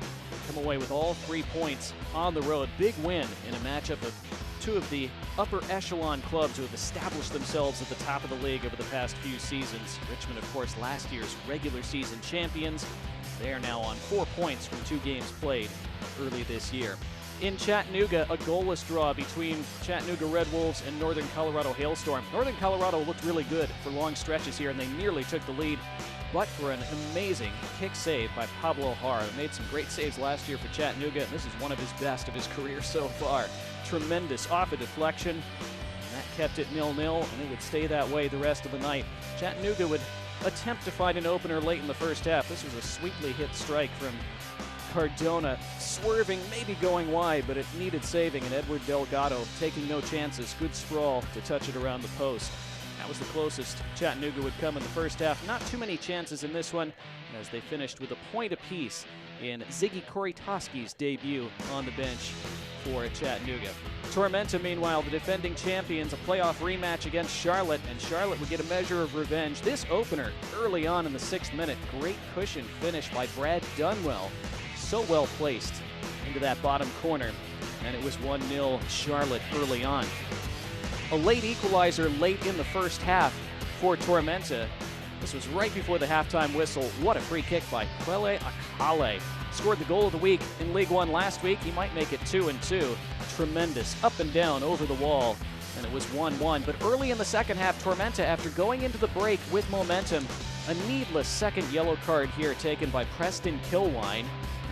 come away with all 3 points on the road. Big win in a matchup of 2 of the upper echelon clubs who have established themselves at the top of the league over the past few seasons. Richmond, of course, last year's regular season champions. They are now on 4 points from 2 games played early this year. In Chattanooga, a goalless draw between Chattanooga Red Wolves and Northern Colorado Hailstorm. Northern Colorado looked really good for long stretches here, and they nearly took the lead, but for an amazing kick save by Pablo Har. Made some great saves last year for Chattanooga, and this is one of his best of his career so far. Tremendous off a deflection, and that kept it 0-0, and it would stay that way the rest of the night. Chattanooga would attempt to find an opener late in the first half. This was a sweetly hit strike from Cardona, swerving, maybe going wide, but it needed saving, and Edward Delgado taking no chances. Good sprawl to touch it around the post. That was the closest Chattanooga would come in the first half. Not too many chances in this one, as they finished with a point apiece in Ziggy Koritoski's debut on the bench for Chattanooga. Tormenta, meanwhile, the defending champions, a playoff rematch against Charlotte, and Charlotte would get a measure of revenge. This opener, early on in the 6th minute, great cushion finish by Brad Dunwell. So well placed into that bottom corner, and it was 1-0 Charlotte early on. A late equalizer late in the first half for Tormenta. This was right before the halftime whistle. What a free kick by Kwele Akale. Scored the goal of the week in League One last week. He might make it 2-2. Tremendous up and down over the wall, and it was 1-1. But early in the second half, Tormenta, after going into the break with momentum, a needless second yellow card here taken by Preston Kilwine.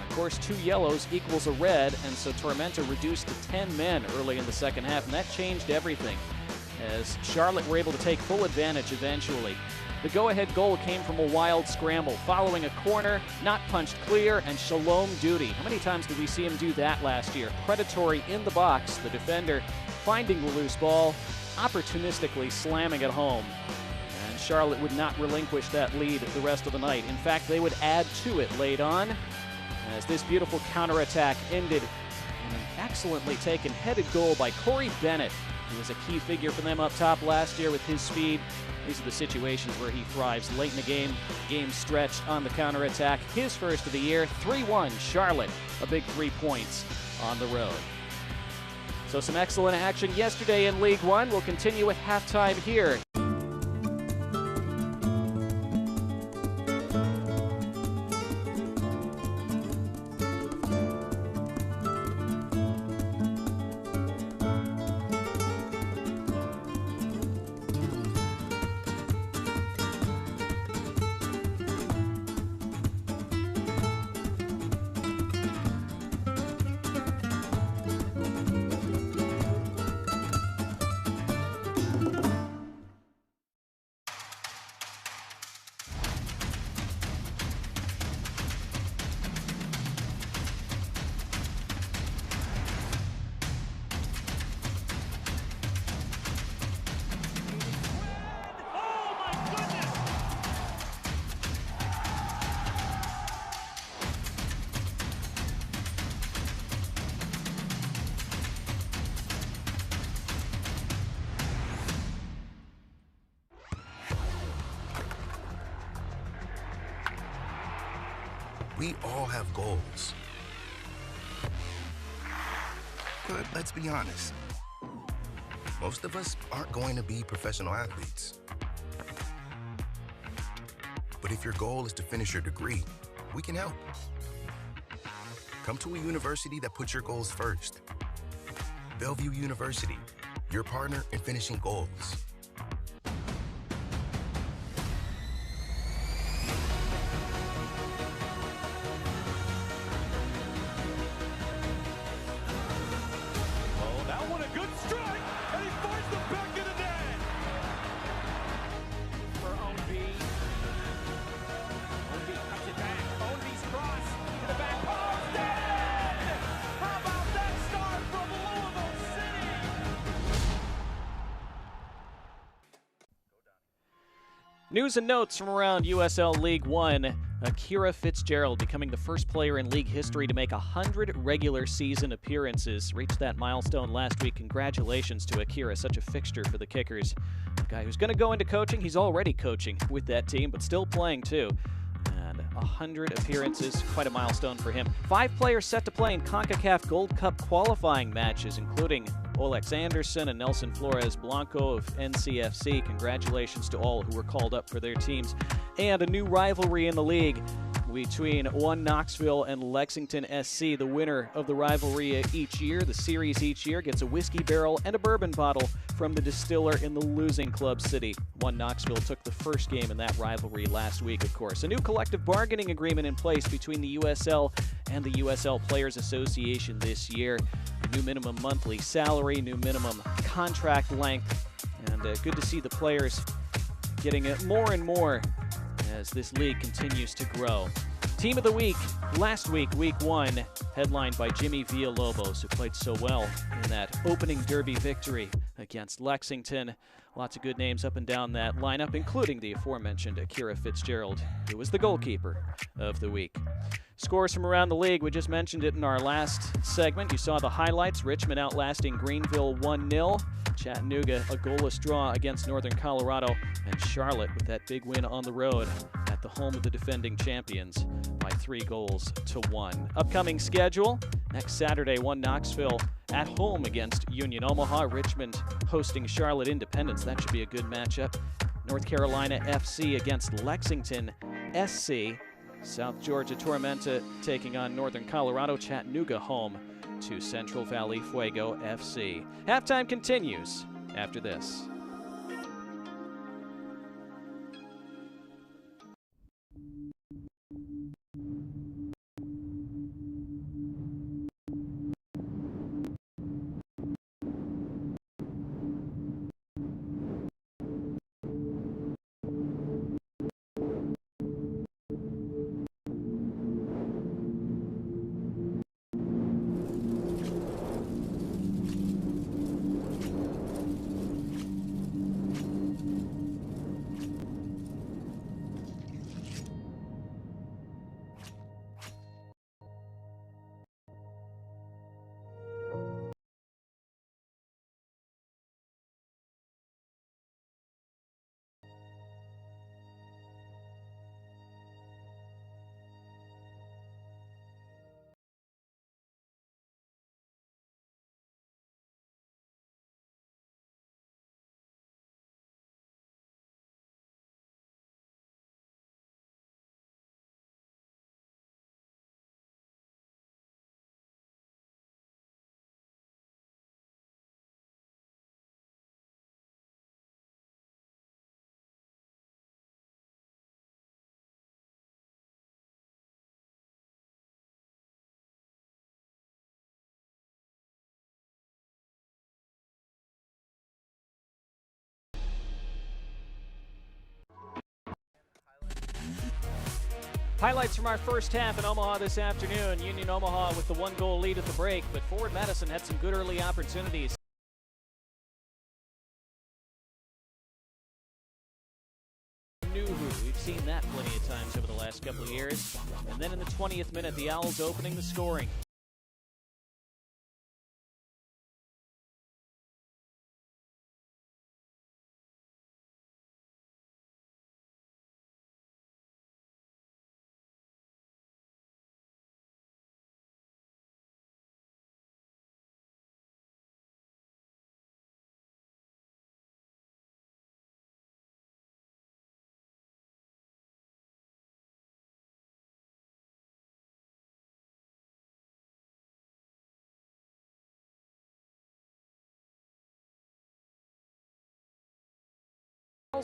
Of course, 2 yellows equals a red, and so Tormenta reduced to 10 men early in the second half, and that changed everything as Charlotte were able to take full advantage eventually. The go-ahead goal came from a wild scramble, following a corner, not punched clear, and Shalom Duty. How many times did we see him do that last year? Predatory in the box, the defender finding the loose ball, opportunistically slamming it home. And Charlotte would not relinquish that lead the rest of the night. In fact, they would add to it late on, as this beautiful counterattack ended in an excellently taken headed goal by Corey Bennett, who was a key figure for them up top last year with his speed. These are the situations where he thrives late in the game stretched on the counterattack. His first of the year, 3-1 Charlotte, a big 3 points on the road. So some excellent action yesterday in League One. We'll continue with halftime here. We all have goals. But let's be honest, most of us aren't going to be professional athletes. But if your goal is to finish your degree, we can help. Come to a university that puts your goals first. Bellevue University, your partner in finishing goals. News and notes from around USL League One. Akira Fitzgerald becoming the first player in league history to make 100 regular season appearances. Reached that milestone last week. Congratulations to Akira, such a fixture for the Kickers. A guy who's going to go into coaching. He's already coaching with that team, but still playing too. And 100 appearances, quite a milestone for him. 5 players set to play in CONCACAF Gold Cup qualifying matches, including Olex Anderson and Nelson Flores Blanco of NCFC. Congratulations to all who were called up for their teams. And a new rivalry in the league. between One Knoxville and Lexington SC. The winner of the rivalry each year, the series each year, gets a whiskey barrel and a bourbon bottle from the distiller in the losing club city. One Knoxville took the first game in that rivalry last week, of course. A new collective bargaining agreement in place between the USL and the USL Players Association this year. New minimum monthly salary, new minimum contract length, and good to see the players getting it more and more as this league continues to grow. Team of the week last week, week 1, headlined by Jimmy Villalobos, who played so well in that opening derby victory against Lexington. Lots of good names up and down that lineup, including the aforementioned Akira Fitzgerald, who was the goalkeeper of the week. Scores from around the league, we just mentioned it in our last segment. You saw the highlights. Richmond outlasting Greenville 1-0. Chattanooga a goalless draw against Northern Colorado, and Charlotte with that big win on the road at the home of the defending champions by 3-1. Upcoming schedule: next Saturday, One Knoxville at home against Union Omaha. Richmond hosting Charlotte Independence. That should be a good matchup. North Carolina FC against Lexington SC. South Georgia Tormenta taking on Northern Colorado. Chattanooga home to Central Valley Fuego FC. Halftime continues after this. Highlights from our first half in Omaha this afternoon. Union Omaha with the 1-goal lead at the break, but Forward Madison had some good early opportunities. We've seen that plenty of times over the last couple of years. And then in the 20th minute, the Owls opening the scoring.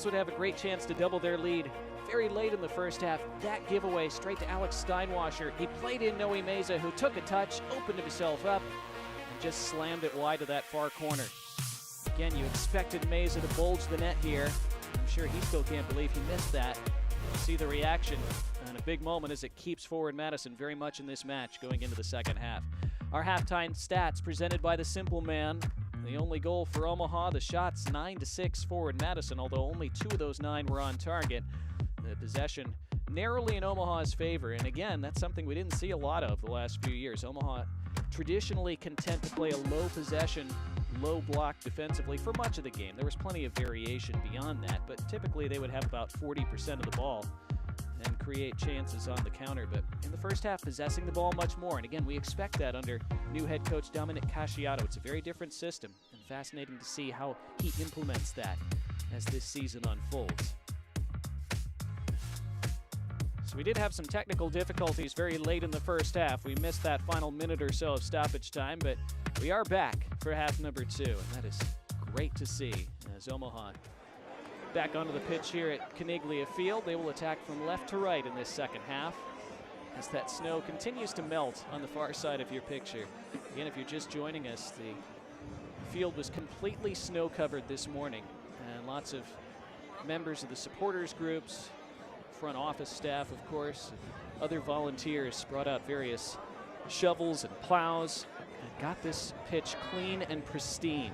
Would have a great chance to double their lead very late in the first half. That giveaway straight to Alex Steinwasser. He played in Noe Meza, who took a touch, opened himself up, and just slammed it wide to that far corner. Again, you expected Meza to bulge the net here. I'm sure he still can't believe he missed that. See the reaction, and a big moment as it keeps Forward Madison very much in this match going into the second half. Our halftime stats presented by the Simple Man. The only goal for Omaha, the shots 9-6 Forward Madison, although only 2 of those 9 were on target. The possession narrowly in Omaha's favor, and again, that's something we didn't see a lot of the last few years. Omaha traditionally content to play a low possession, low block defensively for much of the game. There was plenty of variation beyond that, but typically they would have about 40% of the ball and create chances on the counter. But in the first half, possessing the ball much more. And again, we expect that under new head coach Dominic Casciato. It's a very different system, and fascinating to see how he implements that as this season unfolds. So we did have some technical difficulties very late in the first half. We missed that final minute or so of stoppage time, but we are back for half number 2, and that is great to see as Omaha back onto the pitch here at Caniglia Field. They will attack from left to right in this second half as that snow continues to melt on the far side of your picture. Again, if you're just joining us, the field was completely snow covered this morning, and lots of members of the supporters groups, front office staff, of course, other volunteers brought out various shovels and plows and got this pitch clean and pristine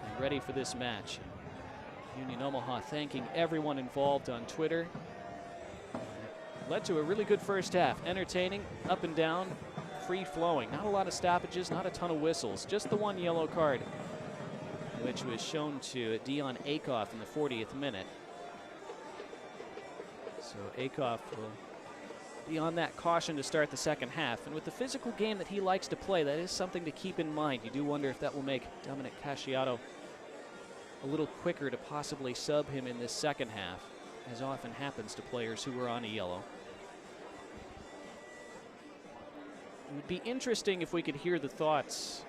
and ready for this match. Union Omaha thanking everyone involved on Twitter. Led to a really good first half, entertaining, up and down, free-flowing. Not a lot of stoppages, not a ton of whistles, just the one yellow card, which was shown to Dion Akoff in the 40th minute. So Akoff will be on that caution to start the second half. And with the physical game that he likes to play, that is something to keep in mind. You do wonder if that will make Dominic Casciato a little quicker to possibly sub him in this second half, as often happens to players who are on a yellow. It would be interesting if we could hear the thoughts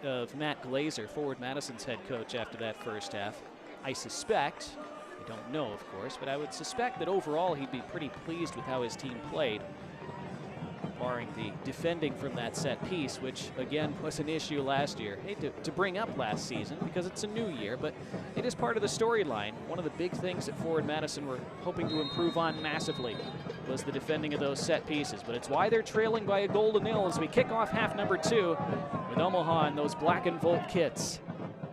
of Matt Glazer, Forward Madison's head coach, after that first half. I suspect, I don't know of course, but I would suspect that overall he'd be pretty pleased with how his team played, barring the defending from that set piece, which again was an issue last year. Hate to bring up last season because it's a new year, but it is part of the storyline. One of the big things that Forward Madison were hoping to improve on massively was the defending of those set pieces, but it's why they're trailing by a goal to nil as we kick off half number 2 with Omaha in those black and volt kits.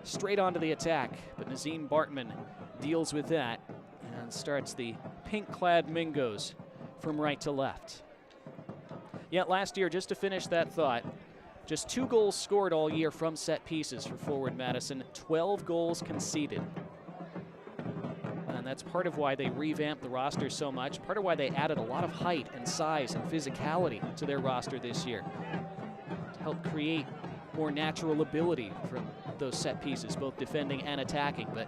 Straight onto the attack, but Nazim Bartman deals with that and starts the pink-clad Mingos from right to left. Yet last year, just to finish that thought, just 2 goals scored all year from set pieces for Forward Madison, 12 goals conceded. And that's part of why they revamped the roster so much, part of why they added a lot of height and size and physicality to their roster this year to help create more natural ability from those set pieces, both defending and attacking. But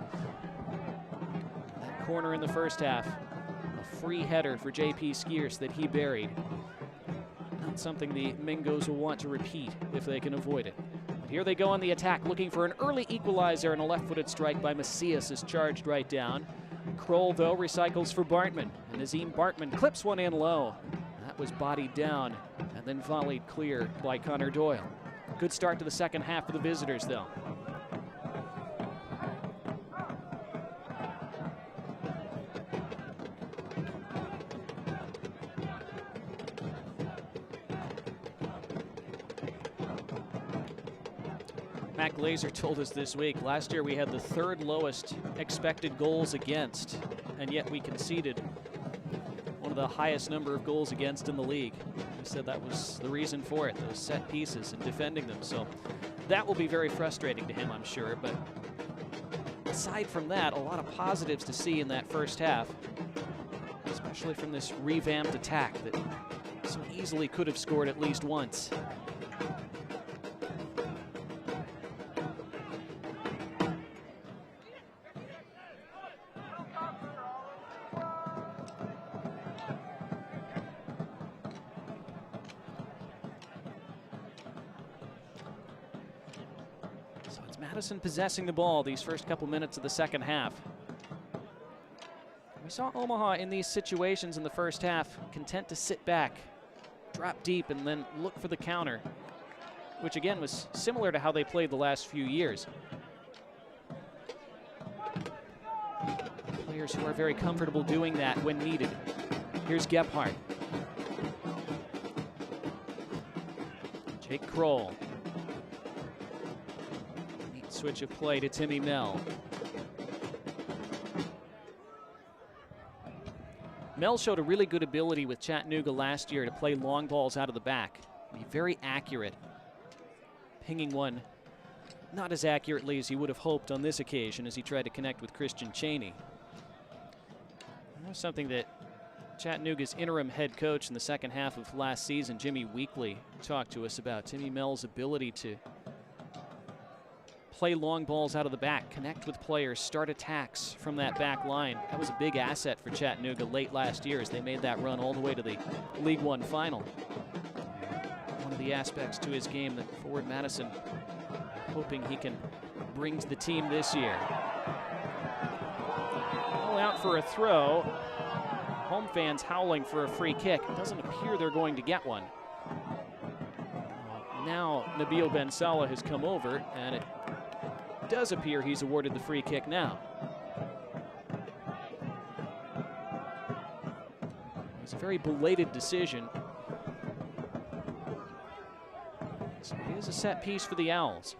that corner in the first half, a free header for J.P. Skiers that he buried. Not something the Mingos will want to repeat if they can avoid it. But here they go on the attack, looking for an early equalizer, and a left-footed strike by Macias is charged right down. Kroll, though, recycles for Bartman, and Nazim Bartman clips one in low. That was bodied down and then volleyed clear by Connor Doyle. Good start to the second half for the visitors, though. Matt Glazer told us this week, last year we had the 3rd lowest expected goals against, and yet we conceded one of the highest number of goals against in the league. He said that was the reason for it, those set pieces and defending them. So that will be very frustrating to him, I'm sure. But aside from that, a lot of positives to see in that first half, especially from this revamped attack that so easily could have scored at least once. Madison possessing the ball these first couple minutes of the second half. We saw Omaha in these situations in the first half content to sit back, drop deep, and then look for the counter, which again was similar to how they played the last few years. Players who are very comfortable doing that when needed. Here's Gebhardt. Jake Kroll. Switch of play to Timmy Mell. Mell showed a really good ability with Chattanooga last year to play long balls out of the back. Be very accurate. Pinging one not as accurately as he would have hoped on this occasion as he tried to connect with Christian Cheney. That was something that Chattanooga's interim head coach in the second half of last season, Jimmy Weekley, talked to us about. Timmy Mell's ability to play long balls out of the back, connect with players, start attacks from that back line. That was a big asset for Chattanooga late last year as they made that run all the way to the League One final. One of the aspects to his game that forward Madison hoping he can bring to the team this year. All out for a throw. Home fans howling for a free kick. It doesn't appear they're going to get one. Now Nabil Ben Salah has come over, and it does appear he's awarded the free kick now. It's a very belated decision. So it is a set piece for the Owls.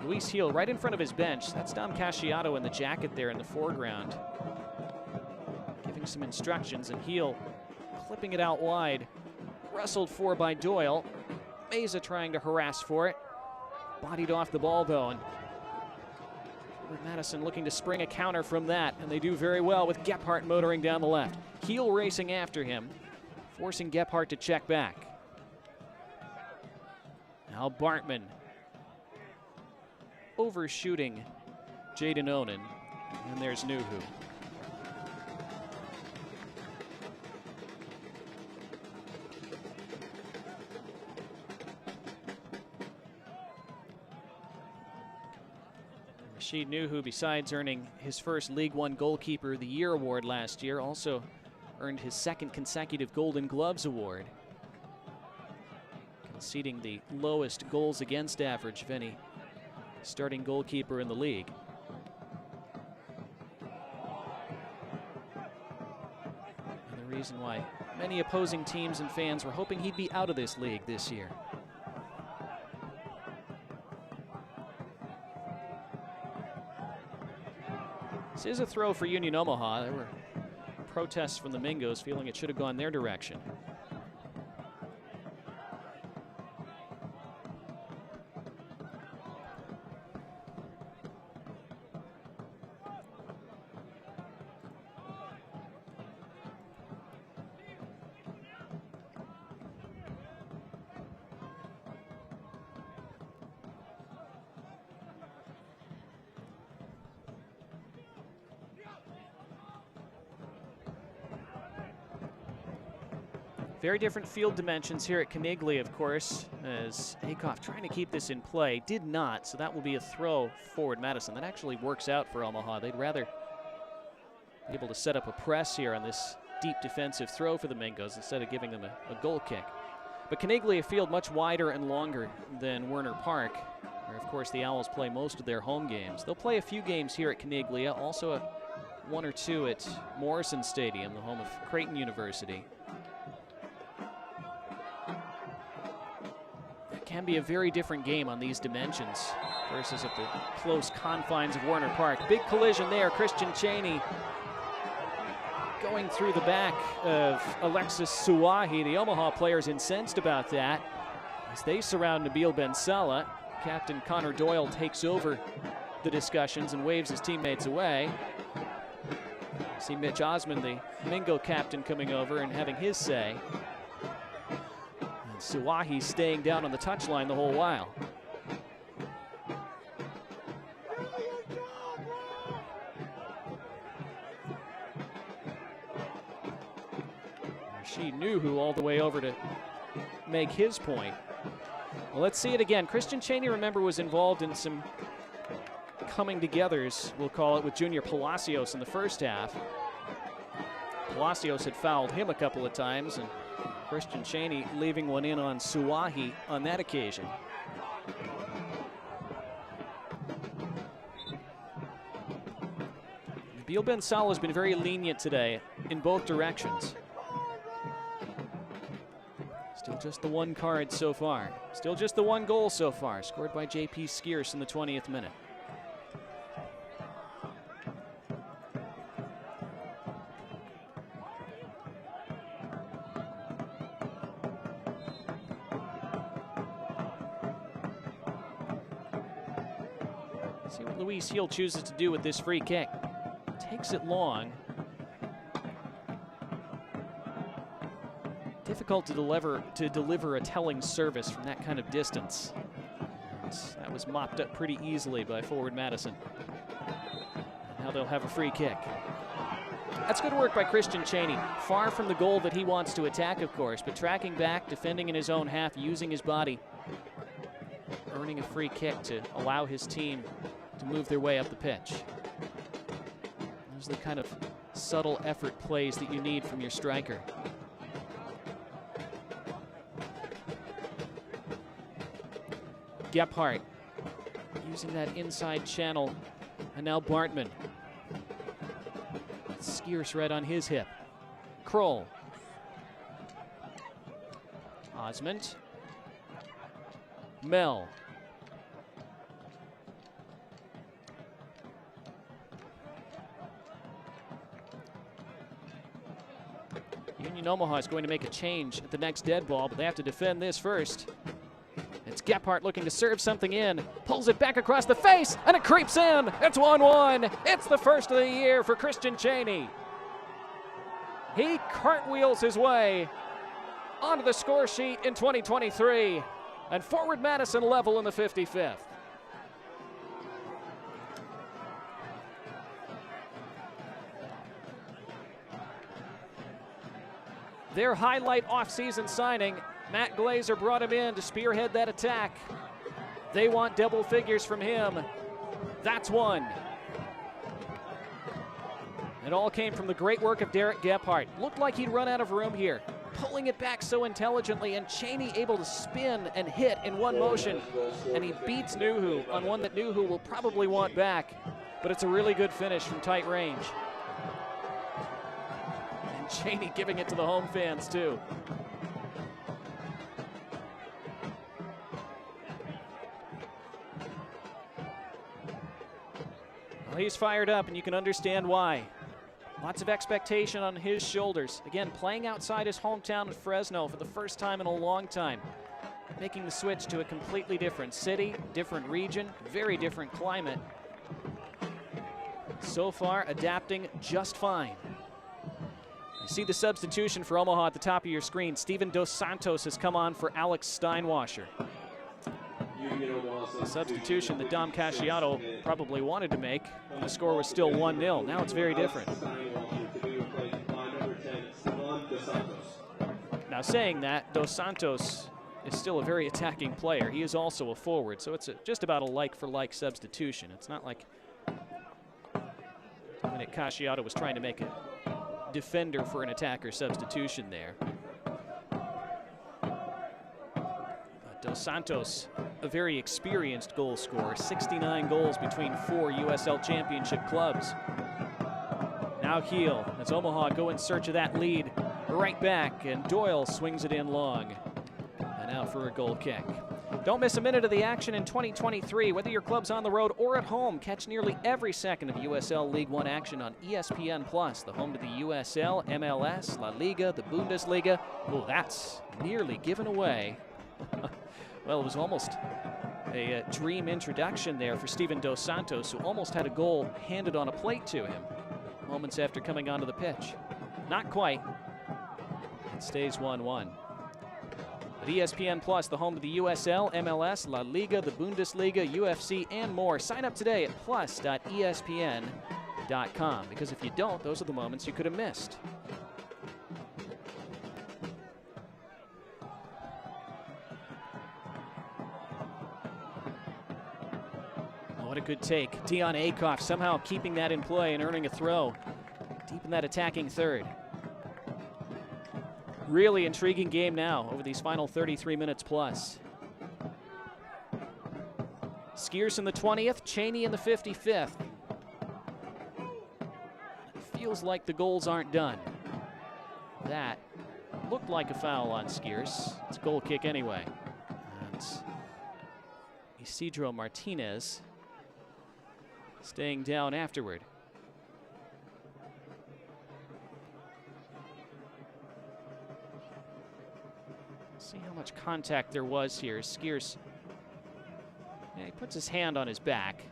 Luis Heel right in front of his bench. That's Dom Casciato in the jacket there in the foreground, giving some instructions, and Heel clipping it out wide. Wrestled for by Doyle. Meza trying to harass for it. Bodied off the ball though, and Madison looking to spring a counter from that, and they do very well with Gephardt motoring down the left. Heel racing after him, forcing Gephardt to check back. Now Bartman overshooting Jaden Onan, and there's Nuhu. Rashid Nuhu, besides earning his first League One Goalkeeper of the Year award last year, also earned his second consecutive Golden Gloves award, conceding the lowest goals against average of any starting goalkeeper in the league. And the reason why many opposing teams and fans were hoping he'd be out of this league this year. This is a throw for Union Omaha. There were protests from the Mingos feeling it should have gone their direction. Very different field dimensions here at Caniglia, of course, as Akoff trying to keep this in play. Did not, so that will be a throw forward Madison. That actually works out for Omaha. They'd rather be able to set up a press here on this deep defensive throw for the Mingos instead of giving them a goal kick. But Caniglia field much wider and longer than Werner Park, where of course the Owls play most of their home games. They'll play a few games here at Caniglia, also one or two at Morrison Stadium, the home of Creighton University. Can be a very different game on these dimensions versus at the close confines of Werner Park. Big collision there. Christian Cheney going through the back of Alexis Suwahi. The Omaha players incensed about that as they surround Nabil Ben Salah. Captain Connor Doyle takes over the discussions and waves his teammates away. See Mitch Osmond, the Mingo captain, coming over and having his say. Suwahi staying down on the touchline the whole while. Rashid Nuhu all the way over to make his point. Well, let's see it again. Christian Cheney, remember, was involved in some coming togethers, we'll call it, with Junior Palacios in the first half. Palacios had fouled him a couple of times, and Christian Cheney leaving one in on Suwahi on that occasion. Nabil Ben Salah has been very lenient today in both directions. Still just the one card so far. Still just the one goal so far, scored by J.P. Skierce in the 20th minute. See what Luis Heel chooses to do with this free kick. Takes it long. difficult to deliver a telling service from that kind of distance. And that was mopped up pretty easily by forward Madison. Now they'll have a free kick. That's good work by Christian Cheney. Far from the goal that he wants to attack, of course, but tracking back, defending in his own half, using his body, earning a free kick to allow his team to move their way up the pitch. Those are the kind of subtle effort plays that you need from your striker. Gebhardt using that inside channel, and now Bartman. Skier's right on his hip. Kroll. Osmond. Mel. Union Omaha is going to make a change at the next dead ball, but they have to defend this first. It's Gebhardt looking to serve something in, pulls it back across the face, and it creeps in. It's 1-1. It's the first of the year for Christian Cheney. He cartwheels his way onto the score sheet in 2023, and forward Madison level in the 55th. Their highlight offseason signing, Matt Glazer brought him in to spearhead that attack. They want double figures from him. That's one. It all came from the great work of Derek Gebhardt. Looked like he'd run out of room here, pulling it back so intelligently, and Cheney able to spin and hit in one motion. And he beats Nuhu on one that Nuhu will probably want back, but it's a really good finish from tight range. And Cheney giving it to the home fans too. Well, he's fired up, and you can understand why. Lots of expectation on his shoulders. Again, playing outside his hometown of Fresno for the first time in a long time. Making the switch to a completely different city, different region, very different climate. So far, adapting just fine. You see the substitution for Omaha at the top of your screen. Steven Dos Santos has come on for Alex Steinwasser. A substitution that Dom Casciato probably wanted to make when the score was still 1-0. Now it's very different. Now saying that, Dos Santos is still a very attacking player. He is also a forward, so it's just about a like-for-like substitution. It's not like Dominic Casciato was trying to make a defender for an attacker substitution there. Dos Santos, a very experienced goal scorer, 69 goals between 4 USL Championship clubs. Now Heel, as Omaha go in search of that lead, right back, and Doyle swings it in long. And now for a goal kick. Don't miss a minute of the action in 2023. Whether your club's on the road or at home, catch nearly every second of USL League One action on ESPN+, the home to the USL, MLS, La Liga, the Bundesliga. Oh, that's nearly given away. Well, it was almost a dream introduction there for Steven Dos Santos, who almost had a goal handed on a plate to him moments after coming onto the pitch. Not quite. It stays 1-1. But ESPN+, the home of the USL, MLS, La Liga, the Bundesliga, UFC, and more. Sign up today at plus.espn.com, because if you don't, those are the moments you could have missed. What a good take. Dion Akoff somehow keeping that in play and earning a throw deep in that attacking third. Really intriguing game now over these final 33 minutes plus. Skier's in the 20th, Cheney in the 55th. It feels like the goals aren't done. That looked like a foul on Skier's. It's a goal kick anyway. And Isidro Martinez staying down afterward. See how much contact there was here. Skier's, yeah, he puts his hand on his back.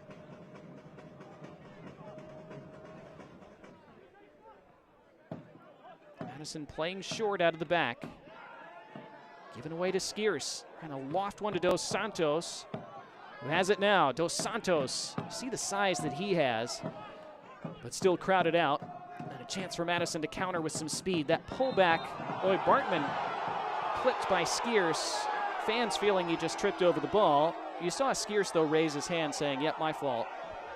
Madison playing short out of the back. Given away to Skiers. Kind of loft one to Dos Santos, who has it now. Dos Santos, see the size that he has, but still crowded out. And a chance for Madison to counter with some speed. That pullback, boy, Bartman clipped by Skiers. Fans feeling he just tripped over the ball. You saw Skiers, though, raise his hand saying, yep, my fault.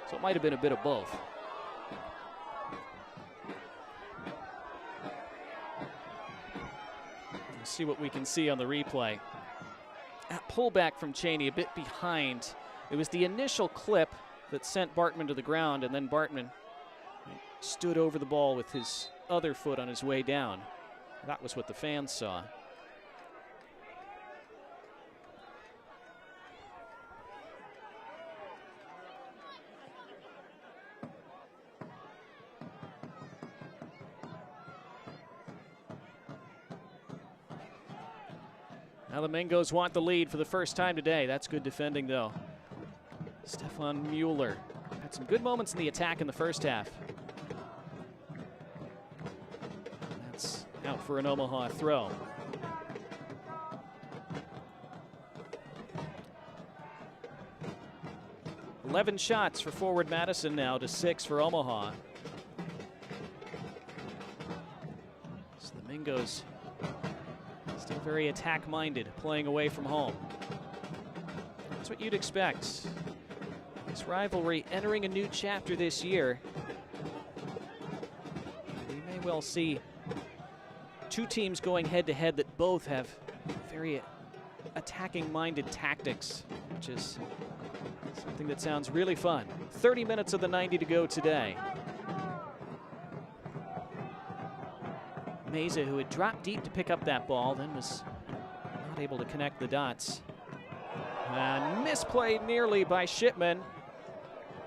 So it might have been a bit of both. Let's see what we can see on the replay. That pullback from Cheney, a bit behind. It was the initial clip that sent Bartman to the ground, and then Bartman stood over the ball with his other foot on his way down. That was what the fans saw. Now the Mingos want the lead for the first time today. That's good defending, though. Stefan Mueller had some good moments in the attack in the first half. That's out for an Omaha throw. "11 shots for forward Madison now to 6 for Omaha. So the Mingos still very attack-minded, playing away from home. That's what you'd expect. This rivalry entering a new chapter this year. We may well see two teams going head-to-head that both have very attacking-minded tactics, which is something that sounds really fun. 30 minutes of the 90 to go today. Meza, who had dropped deep to pick up that ball, then was not able to connect the dots. And misplayed nearly by Shipman.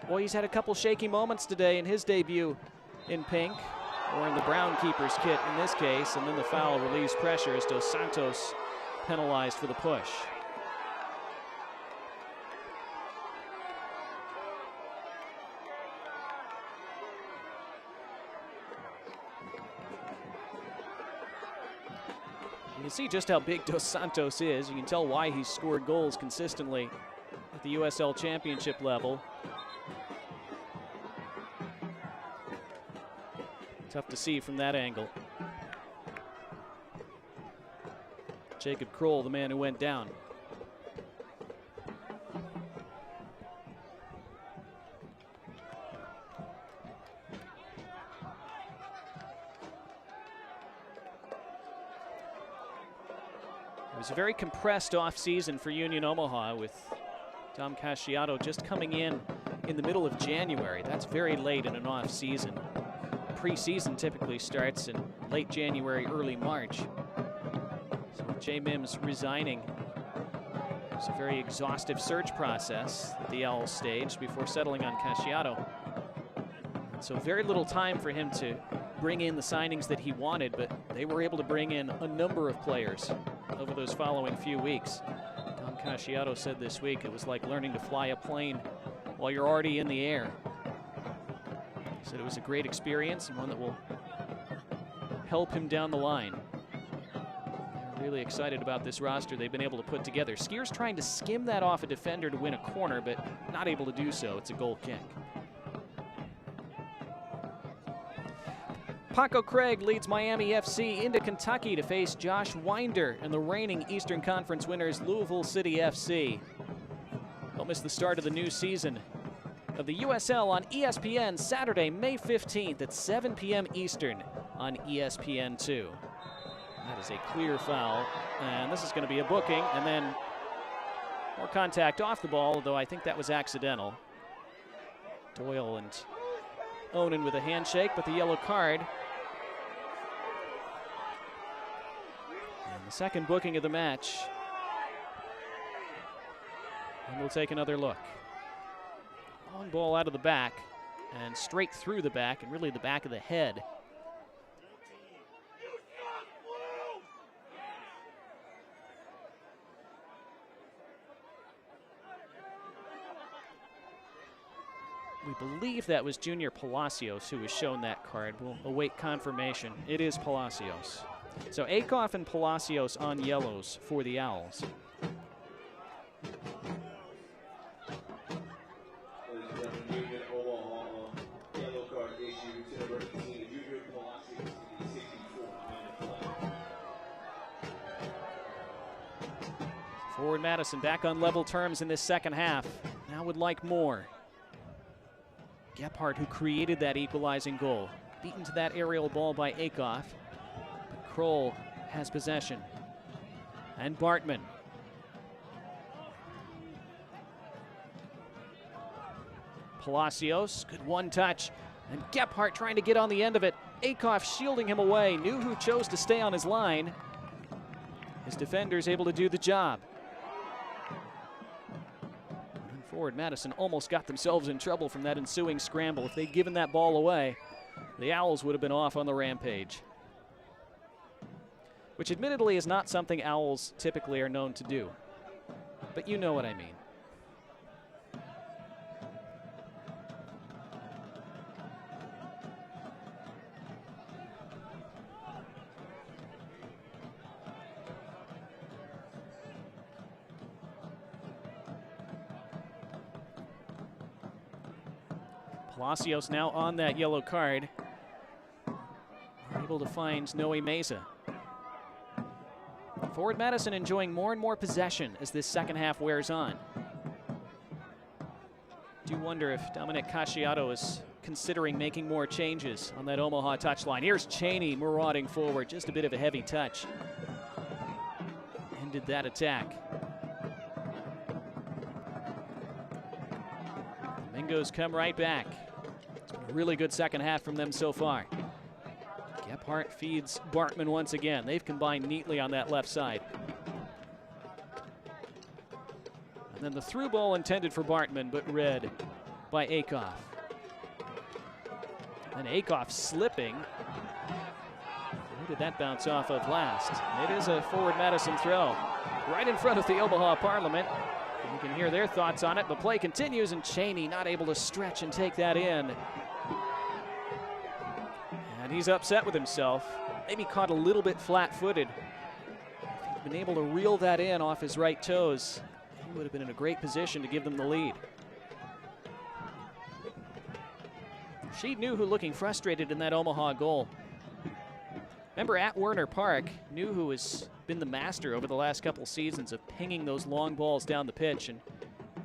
Boy, he's had a couple shaky moments today in his debut in pink, or in the brown keeper's kit in this case, and then the foul relieves pressure as Dos Santos penalized for the push. You can see just how big Dos Santos is. You can tell why he's scored goals consistently at the USL Championship level. Tough to see from that angle. Jacob Kroll, the man who went down. It was a very compressed off-season for Union Omaha, with Dom Casciato just coming in the middle of January. That's very late in an off-season. Pre-season typically starts in late January, early March. So with Jay Mims resigning, it was a very exhaustive search process that the Owls staged before settling on Casciato. And so very little time for him to bring in the signings that he wanted, but they were able to bring in a number of players over those following few weeks. Dom Casciato said this week it was like learning to fly a plane while you're already in the air. He said it was a great experience and one that will help him down the line. They're really excited about this roster they've been able to put together. Skiers trying to skim that off a defender to win a corner, but not able to do so. It's a goal kick. Paco Craig leads Miami FC into Kentucky to face Josh Winder and the reigning Eastern Conference winners Louisville City FC. Don't miss the start of the new season of the USL on ESPN Saturday, May 15th at 7 p.m. Eastern on ESPN2. That is a clear foul, and this is going to be a booking, and then more contact off the ball, although I think that was accidental. Doyle and Onan with a handshake, but the yellow card. And the second booking of the match. And we'll take another look. Long ball out of the back and straight through the back, and really the back of the head. We believe that was Junior Palacios who was shown that card. We'll await confirmation. It is Palacios. So Akoff and Palacios on yellows for the Owls. Union Omaha, yellow card issued to number 18, Junior Palacios, 64 on the flag. Forward Madison back on level terms in this second half. Now would like more. Gebhardt, who created that equalizing goal, beaten to that aerial ball by Akoff. But Kroll has possession. And Bartman. Palacios, good one touch. And Gebhardt trying to get on the end of it. Akoff shielding him away. Knew who chose to stay on his line. His defender's able to do the job. And forward Madison almost got themselves in trouble from that ensuing scramble. If they'd given that ball away, the Owls would have been off on the rampage. Which admittedly is not something Owls typically are known to do. But you know what I mean. Palacios now on that yellow card. Able to find Noe Meza. Forward Madison enjoying more and more possession as this second half wears on. Do wonder if Dominic Casciato is considering making more changes on that Omaha touchline. Here's Cheney marauding forward, just a bit of a heavy touch. Ended that attack. Flamingos come right back. It's been a really good second half from them so far. Gebhardt feeds Bartman once again. They've combined neatly on that left side. And then the through ball intended for Bartman, but read by Akoff. And Akoff slipping. Who did that bounce off of last? It is a forward Madison throw. Right in front of the Omaha Parliament. And you can hear their thoughts on it. The play continues, and Cheney not able to stretch and take that in. And he's upset with himself. Maybe caught a little bit flat-footed. If he'd been able to reel that in off his right toes, he would have been in a great position to give them the lead. She knew who looking frustrated in that Omaha goal. Remember at Werner Park, knew who has been the master over the last couple seasons of pinging those long balls down the pitch and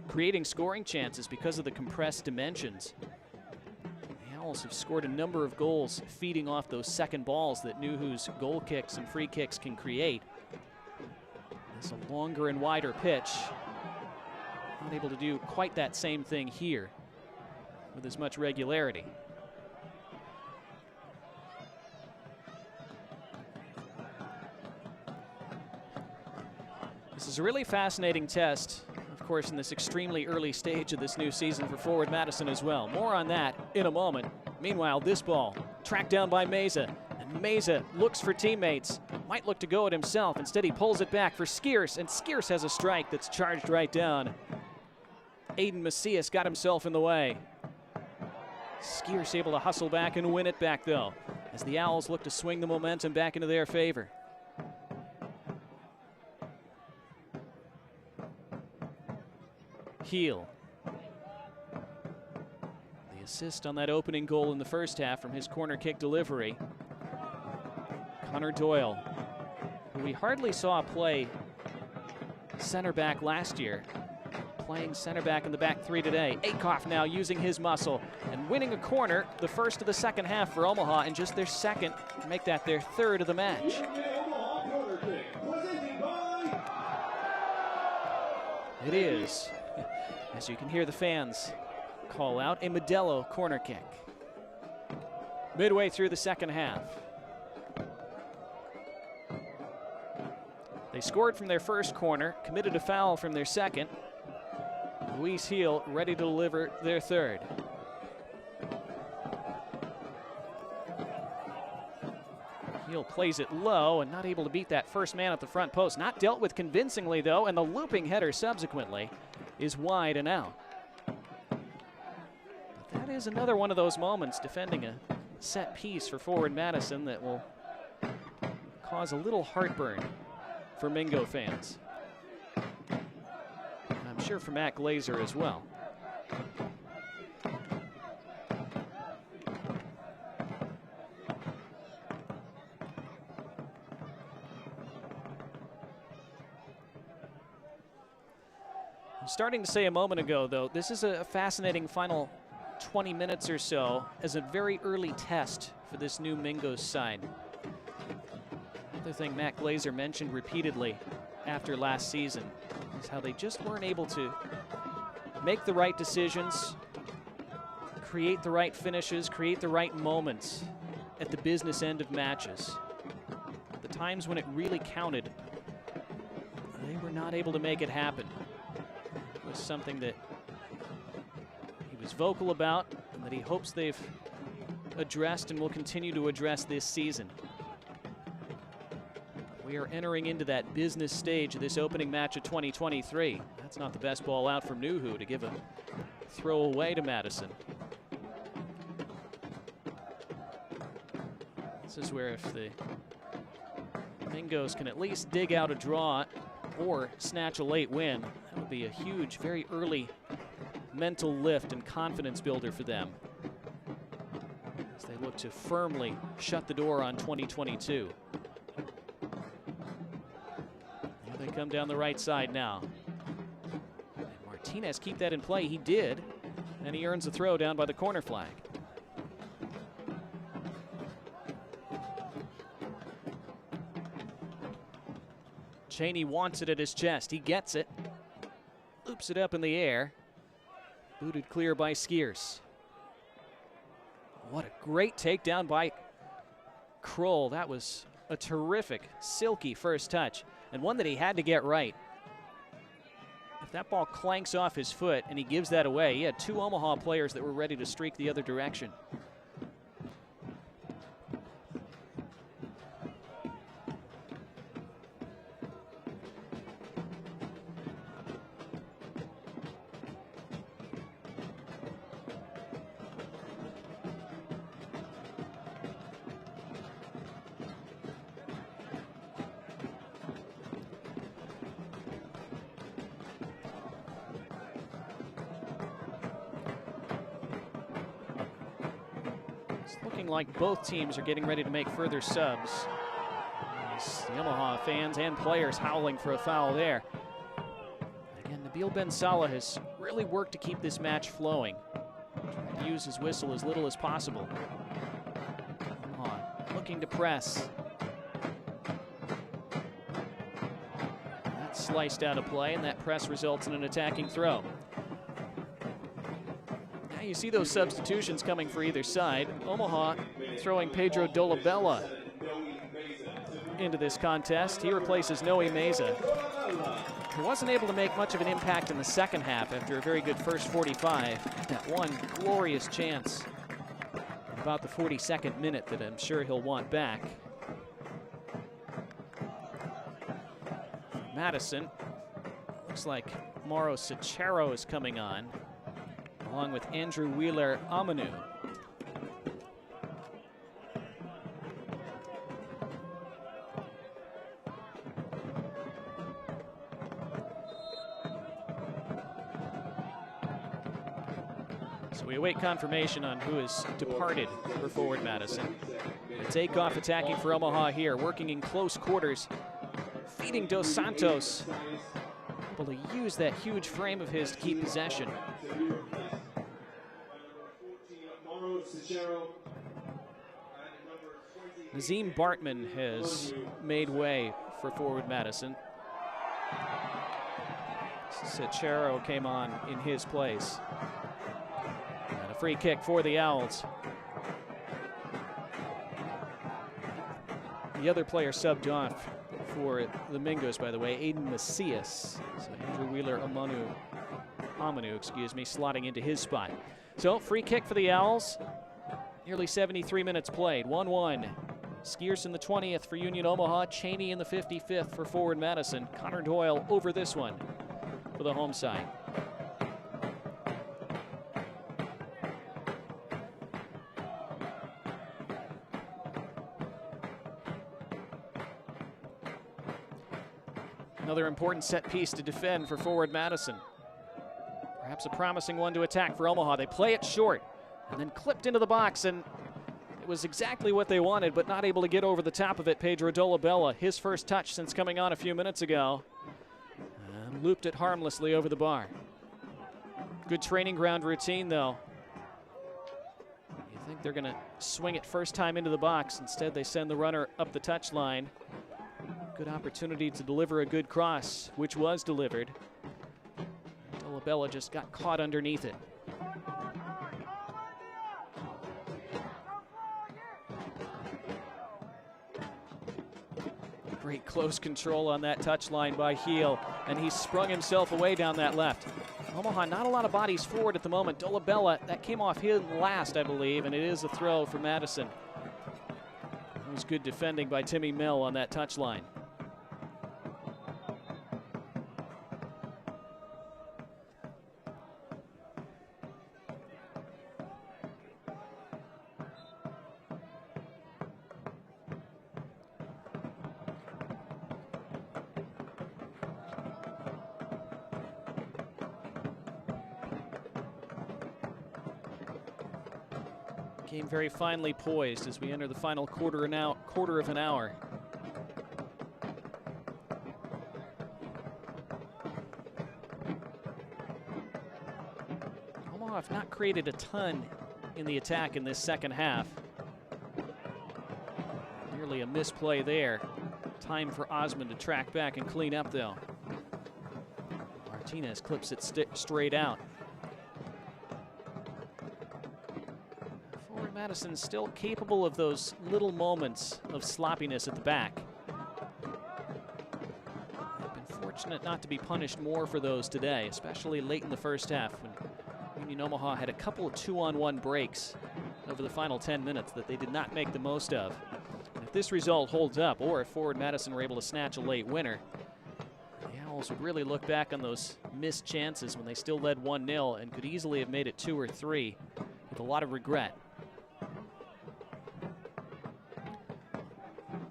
creating scoring chances because of the compressed dimensions. Owls have scored a number of goals feeding off those second balls that Nuhu's goal kicks and free kicks can create. It's a longer and wider pitch. Not able to do quite that same thing here with as much regularity. This is a really fascinating test, of course, in this extremely early stage of this new season for forward Madison as well. More on that in a moment. Meanwhile, this ball tracked down by Meza. And Meza looks for teammates. Might look to go at himself. Instead, he pulls it back for Skierce, and Skierce has a strike that's charged right down. Aiden Macias got himself in the way. Skierce able to hustle back and win it back, though, as the Owls look to swing the momentum back into their favor. Heel. The assist on that opening goal in the first half from his corner kick delivery. Connor Doyle, who we hardly saw play center back last year, playing center back in the back three today. Akoff now using his muscle and winning a corner, the first of the second half for Omaha, and just their second to make that their third of the match. It is, as you can hear the fans call out, a Modelo corner kick. Midway through the second half. They scored from their first corner, committed a foul from their second. Luis Heel ready to deliver their third. Heel plays it low and not able to beat that first man at the front post. Not dealt with convincingly, though, and the looping header subsequently is wide and out. But that is another one of those moments defending a set piece for forward Madison that will cause a little heartburn for Mingo fans. And I'm sure for Matt Glazer as well. Starting to say a moment ago, though, this is a fascinating final 20 minutes or so as a very early test for this new Mingos side. Another thing Matt Glazer mentioned repeatedly after last season is how they just weren't able to make the right decisions, create the right finishes, create the right moments at the business end of matches. The times when it really counted, they were not able to make it happen. Was something that he was vocal about and that he hopes they've addressed and will continue to address this season. We are entering into that business stage of this opening match of 2023. That's not the best ball out from Nuhu to give a throw away to Madison. This is where if the Mingos can at least dig out a draw or snatch a late win, that would be a huge, very early mental lift and confidence builder for them as they look to firmly shut the door on 2022. Here they come down the right side now. And Martinez keep that in play. He did, and he earns a throw down by the corner flag. Cheney wants it at his chest. He gets it. Loops it up in the air. Booted clear by Skiers. What a great takedown by Kroll. That was a terrific, silky first touch, and one that he had to get right. If that ball clanks off his foot and he gives that away, he had two Omaha players that were ready to streak the other direction. Looking like both teams are getting ready to make further subs. The Omaha fans and players howling for a foul there. Again, Nabil Ben Salah has really worked to keep this match flowing. Trying to use his whistle as little as possible. Omaha looking to press. That's sliced out of play, and that press results in an attacking throw. You see those substitutions coming for either side. Omaha throwing Pedro Dolabella into this contest. He replaces Noe Meza, who wasn't able to make much of an impact in the second half after a very good first 45. That one glorious chance about the 42nd minute that I'm sure he'll want back. Madison, looks like Mauro Sachero is coming on, along with Andrew Wheeler Amanu. So we await confirmation on who has departed for forward Madison. A takeoff attacking for Omaha here, working in close quarters, feeding Dos Santos, able to use that huge frame of his to keep possession. Nazim Bartman has made way for forward Madison. Sachero came on in his place. And a free kick for the Owls. The other player subbed off for the Mingos, by the way, Aiden Macias. So Andrew Wheeler Amanu, slotting into his spot. So free kick for the Owls. Nearly 73 minutes played, 1-1. Skiers in the 20th for Union Omaha, Cheney in the 55th for forward Madison. Connor Doyle over this one for the home side. Another important set piece to defend for forward Madison. Perhaps a promising one to attack for Omaha. They play it short and then clipped into the box, and it was exactly what they wanted, but not able to get over the top of it. Pedro Dolabella, his first touch since coming on a few minutes ago, and looped it harmlessly over the bar. Good training ground routine, though. You think they're going to swing it first time into the box. Instead, they send the runner up the touchline. Good opportunity to deliver a good cross, which was delivered. Dolabella just got caught underneath it. Great close control on that touchline by Heel, and he sprung himself away down that left. Omaha, not a lot of bodies forward at the moment. Dolabella, that came off him last, I believe, and it is a throw for Madison. That was good defending by Timmy Mill on that touchline. Game very finely poised as we enter the final quarter of an hour. Omaha have not created a ton in the attack in this second half. Nearly a misplay there. Time for Osmond to track back and clean up, though. Martinez clips it straight out. Madison still capable of those little moments of sloppiness at the back. They've been fortunate not to be punished more for those today, especially late in the first half when Union Omaha had a couple of 2-on-1 breaks over the final 10 minutes that they did not make the most of. And if this result holds up, or if forward Madison were able to snatch a late winner, the Owls would really look back on those missed chances when they still led 1-0 and could easily have made it 2 or 3 with a lot of regret.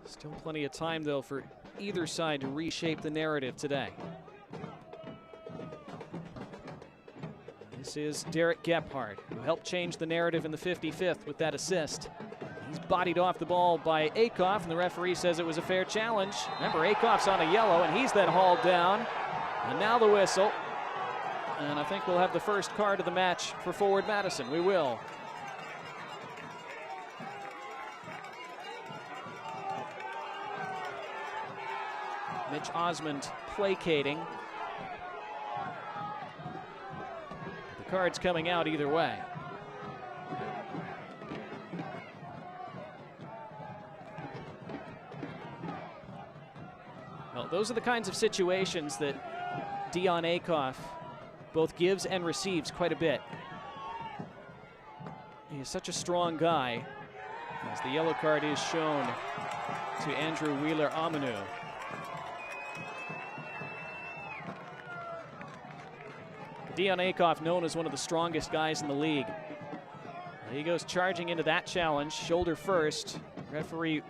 Still plenty of time, though, for either side to reshape the narrative today. This is Derek Gebhardt, who helped change the narrative in the 55th with that assist. He's bodied off the ball by Akoff, and the referee says it was a fair challenge. Remember, Akoff's on a yellow, and he's then hauled down. And now the whistle. And I think we'll have the first card of the match for forward Madison. We will. Mitch Osmond placating. The card's coming out either way. Well, those are the kinds of situations that Dion Akoff both gives and receives quite a bit. He is such a strong guy, as the yellow card is shown to Andrew Wheeler-Amanu. Dion Akoff, known as one of the strongest guys in the league. He goes charging into that challenge, shoulder first. Referee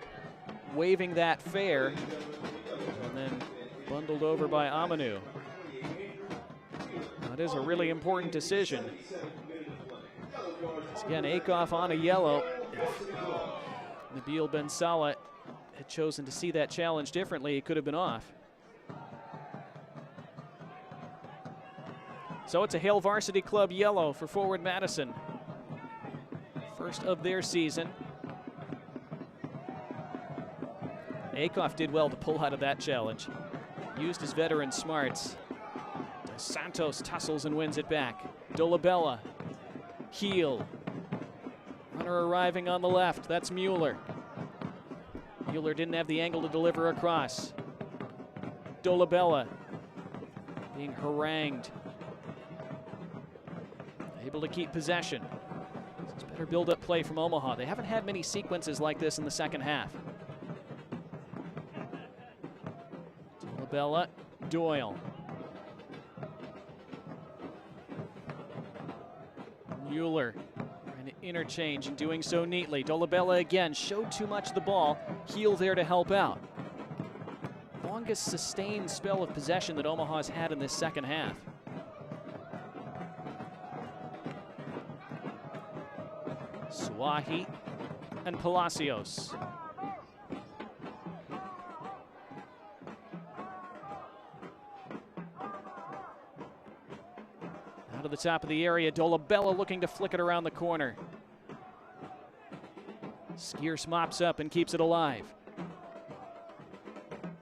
waving that fair, and then bundled over by Amanu. That is a really important decision. Again, Akoff on a yellow. If Nabil Ben Salah had chosen to see that challenge differently, he could have been off. So it's a Hale Varsity Club yellow for forward Madison. First of their season. Akoff did well to pull out of that challenge. Used his veteran smarts. Dos Santos tussles and wins it back. Dolabella. Heel. Runner arriving on the left. That's Mueller. Mueller didn't have the angle to deliver across. Dolabella being harangued. Able to keep possession. This is better build-up play from Omaha. They haven't had many sequences like this in the second half. Dolabella, Doyle. Mueller trying to interchange and doing so neatly. Dolabella again showed too much of the ball. Heel there to help out. Long longest sustained spell of possession that Omaha's had in this second half. Suahi and Palacios. Out of the top of the area, Dolabella looking to flick it around the corner. Skierce mops up and keeps it alive.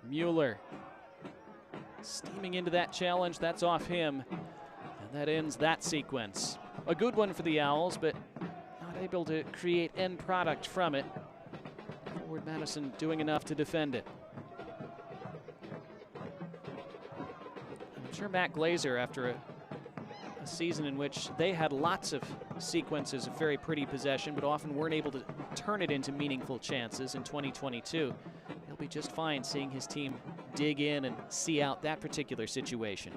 Mueller steaming into that challenge. That's off him. And that ends that sequence. A good one for the Owls, but not able to create end product from it. Forward Madison doing enough to defend it. I'm sure Matt Glazer, after a season in which they had lots of sequences of very pretty possession, but often weren't able to turn it into meaningful chances in 2022. He'll be just fine seeing his team dig in and see out that particular situation.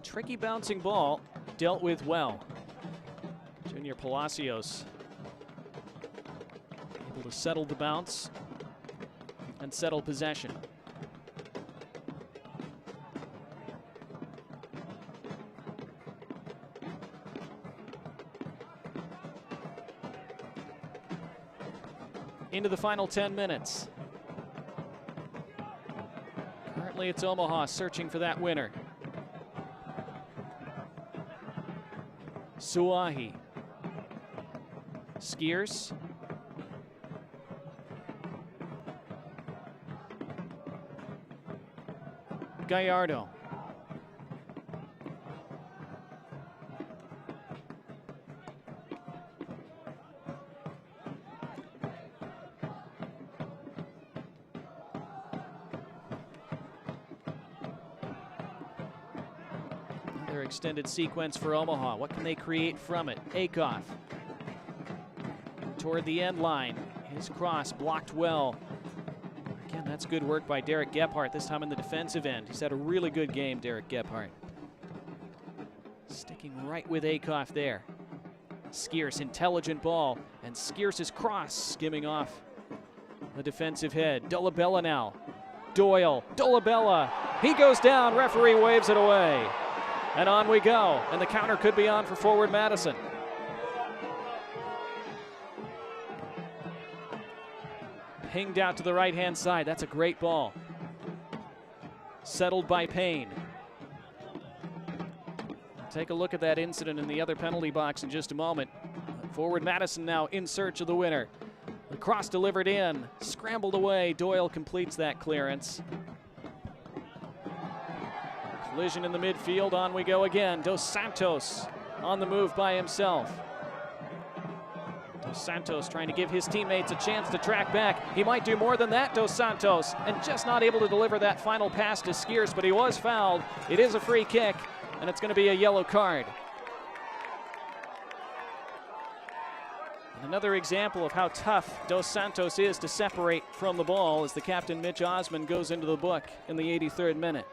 Tricky bouncing ball, dealt with well. Junior Palacios able to settle the bounce and settle possession. Into the final 10 minutes. Currently it's Omaha searching for that winner. Suahi. Skierce. Gallardo. Extended sequence for Omaha. What can they create from it? Akoff toward the end line. His cross blocked well. Again, that's good work by Derek Gebhardt, this time in the defensive end. He's had a really good game, Derek Gebhardt. Sticking right with Akoff there. Skierce, intelligent ball, and Skierce's cross skimming off the defensive head. Dolabella now. Doyle, Dolabella. He goes down, referee waves it away. And on we go, and the counter could be on for forward Madison. Pinged out to the right-hand side. That's a great ball. Settled by Payne. Take a look at that incident in the other penalty box in just a moment. Forward Madison now in search of the winner. The cross delivered in, scrambled away. Doyle completes that clearance. Collision in the midfield, on we go again. Dos Santos on the move by himself. Dos Santos trying to give his teammates a chance to track back. He might do more than that, Dos Santos, and just not able to deliver that final pass to Skierce, but he was fouled. It is a free kick, and it's going to be a yellow card. And another example of how tough Dos Santos is to separate from the ball as the captain, Mitch Osmond, goes into the book in the 83rd minute.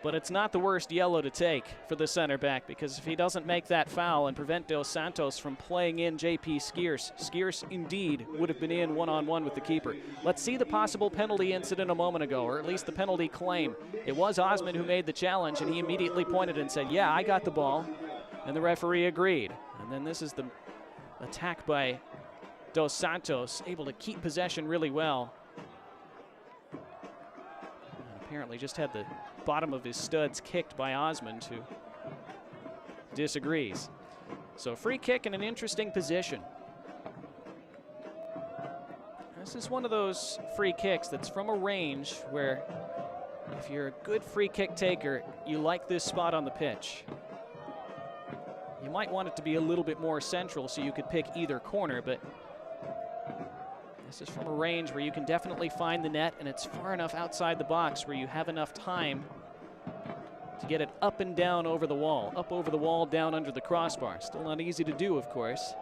But it's not the worst yellow to take for the center back, because if he doesn't make that foul and prevent Dos Santos from playing in JP Skierce, Skierce indeed would have been in one-on-one with the keeper. Let's see the possible penalty incident a moment ago, or at least the penalty claim. It was Osmond who made the challenge, and he immediately pointed and said, yeah, I got the ball, and the referee agreed. And then this is the attack by Dos Santos, able to keep possession really well. And apparently just had the bottom of his studs kicked by Osmond, who disagrees. So free kick in an interesting position. This is one of those free kicks that's from a range where if you're a good free kick taker, you like this spot on the pitch. You might want it to be a little bit more central so you could pick either corner, but this is from a range where you can definitely find the net, and it's far enough outside the box where you have enough time to get it up and down over the wall. Up over the wall, down under the crossbar. Still not easy to do, of course,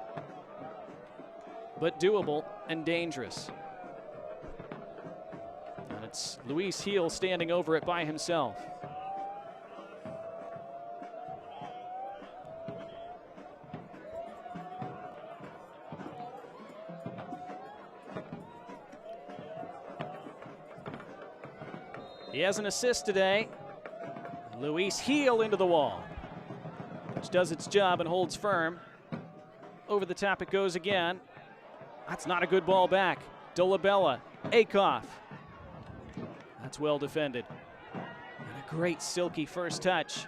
but doable and dangerous. And it's Luis Heel standing over it by himself. He has an assist today. Luis Heel into the wall, which does its job and holds firm. Over the top it goes again. That's not a good ball back. Dolabella, Akoff. That's well defended. And a great silky first touch.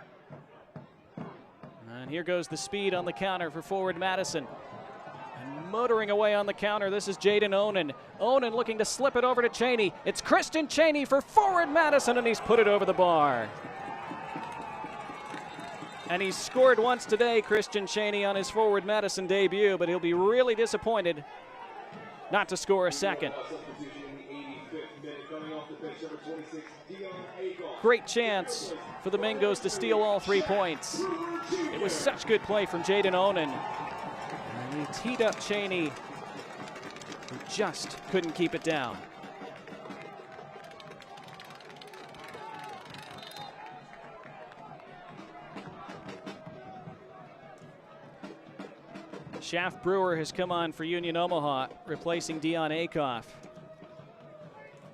And here goes the speed on the counter for forward Madison. And motoring away on the counter, this is Jaden Onan. Onan looking to slip it over to Cheney. It's Christian Cheney for forward Madison, and he's put it over the bar. And he's scored once today, Christian Cheney, on his forward Madison debut, but he'll be really disappointed not to score a second. Great chance for the Mingos to steal all 3 points. It was such good play from Jaden Onan. And he teed up Cheney, who just couldn't keep it down. Shaft Brewer has come on for Union Omaha, replacing Dion Akoff.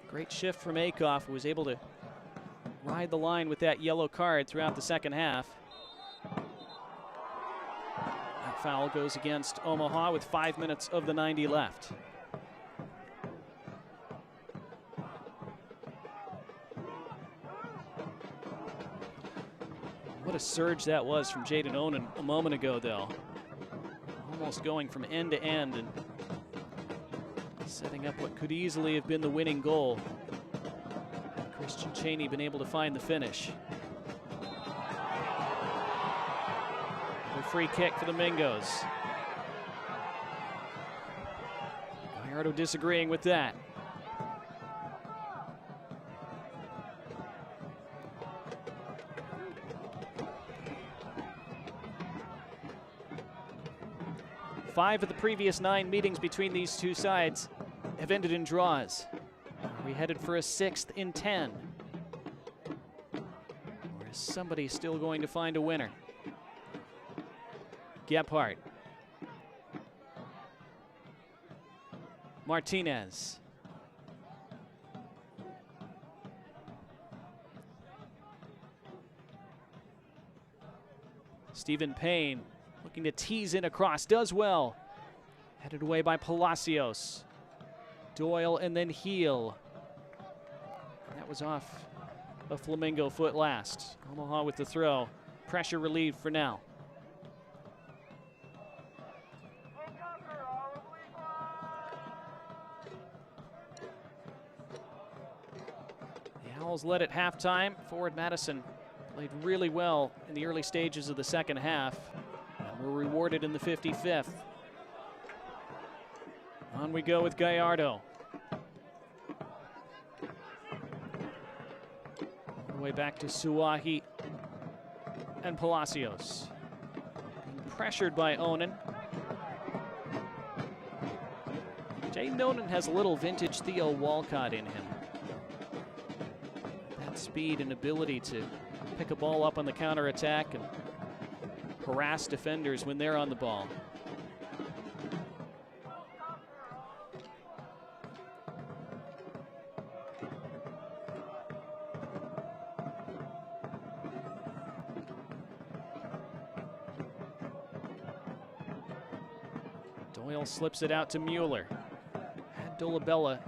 Great shift from Akoff, who was able to ride the line with that yellow card throughout the second half. That foul goes against Omaha with 5 minutes of the 90 left. What a surge that was from Jaden Onan a moment ago, though. Almost going from end to end and setting up what could easily have been the winning goal. Christian Cheney been able to find the finish. A free kick for the Mingos. Gallardo disagreeing with that. Five of the previous 9 meetings between these two sides have ended in draws. We headed for a 6th in 10. Or is somebody still going to find a winner? Gebhardt. Martinez. Stephen Payne looking to tease in across, does well. Headed away by Palacios. Doyle and then Heel. That was off a Flamingo foot last. Omaha with the throw. Pressure relieved for now. The Owls led at halftime. Forward Madison played really well in the early stages of the second half. And were rewarded in the 55th. On we go with Gallardo. All the way back to Suahi and Palacios. Being pressured by Onan. Jaden Onan has a little vintage Theo Walcott in him. That speed and ability to pick a ball up on the counterattack and harass defenders when they're on the ball. Doyle slips it out to Mueller. Had Dolabella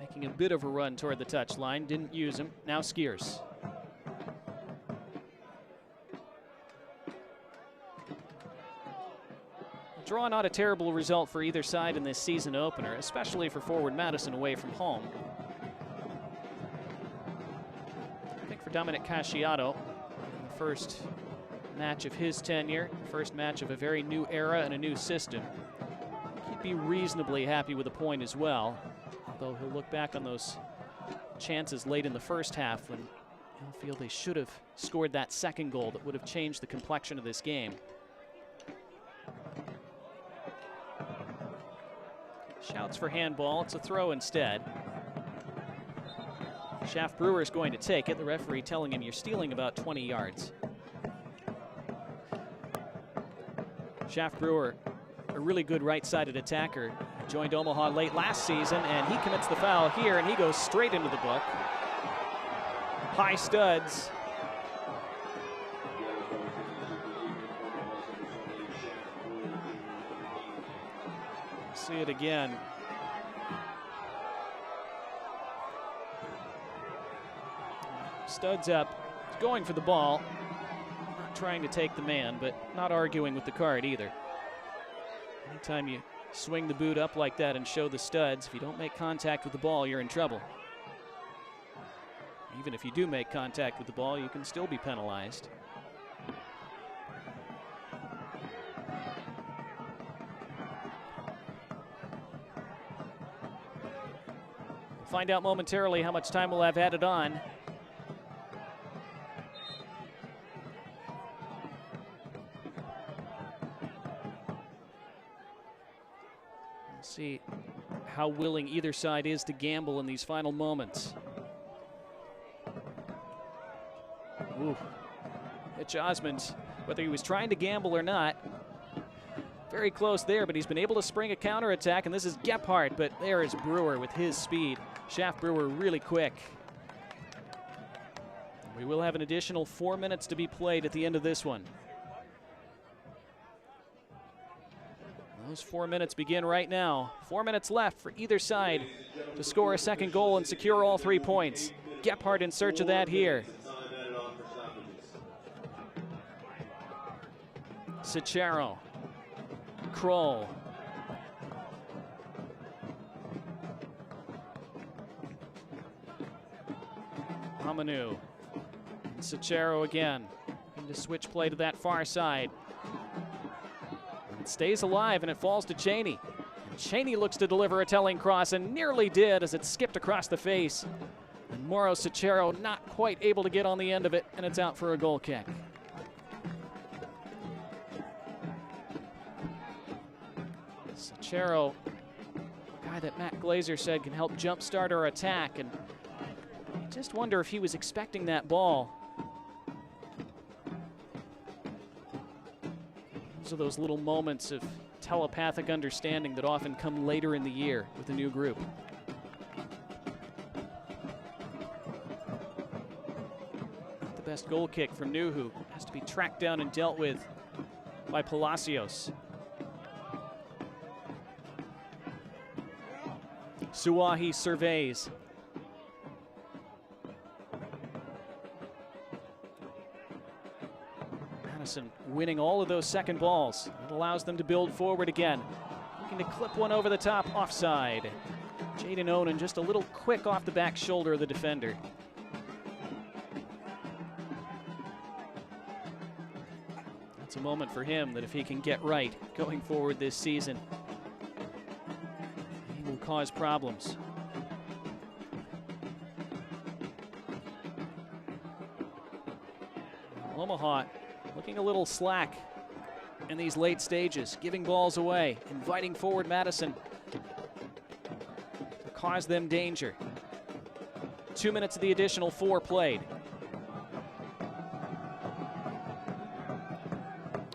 making a bit of a run toward the touchline. Didn't use him. Now Skiers. Draw not a terrible result for either side in this season opener, especially for forward Madison away from home. I think for Dominic Casciato, the first match of his tenure, first match of a very new era and a new system, he'd be reasonably happy with a point as well, although he'll look back on those chances late in the first half when They'll feel they should have scored that second goal that would have changed the complexion of this game. Shouts for handball. It's a throw instead. Schaff Brewer is going to take it. The referee telling him you're stealing about 20 yards. Schaff Brewer, a really good right-sided attacker, joined Omaha late last season, and he commits the foul here, and he goes straight into the book. High studs. See it again. Studs up, going for the ball. Not trying to take the man, but not arguing with the card either. Anytime you swing the boot up like that and show the studs, if you don't make contact with the ball, you're in trouble. Even if you do make contact with the ball, you can still be penalized. Find out momentarily how much time we'll have added on. We'll see how willing either side is to gamble in these final moments. Ooh. Hitch Osmond, whether he was trying to gamble or not, very close there, but he's been able to spring a counterattack, and this is Gephardt, but there is Brewer with his speed. Schaff Brewer really quick. We will have an additional 4 minutes to be played at the end of this one. Those 4 minutes begin right now. 4 minutes left for either side to score a second goal and secure all 3 points. Gephardt in search of that here. Cicero. Kroll. Hamanu. Cicero again. Looking to switch play to that far side. It stays alive and it falls to Cheney. And Cheney looks to deliver a telling cross and nearly did as it skipped across the face. And Mauro Cicero not quite able to get on the end of it, and it's out for a goal kick. Cicero, a guy that Matt Glazer said can help jumpstart our attack, and you just wonder if he was expecting that ball. Those are those little moments of telepathic understanding that often come later in the year with a new group. Not the best goal kick from Nuhu. Has to be tracked down and dealt with by Palacios. Suwahi surveys. Madison winning all of those second balls. It allows them to build forward again. Looking to clip one over the top, offside. Jaden Onan just a little quick off the back shoulder of the defender. That's a moment for him that if he can get right going forward this season, he will cause problems. Omaha looking a little slack in these late stages, giving balls away, inviting forward Madison to cause them danger. 2 minutes of the additional 4 played.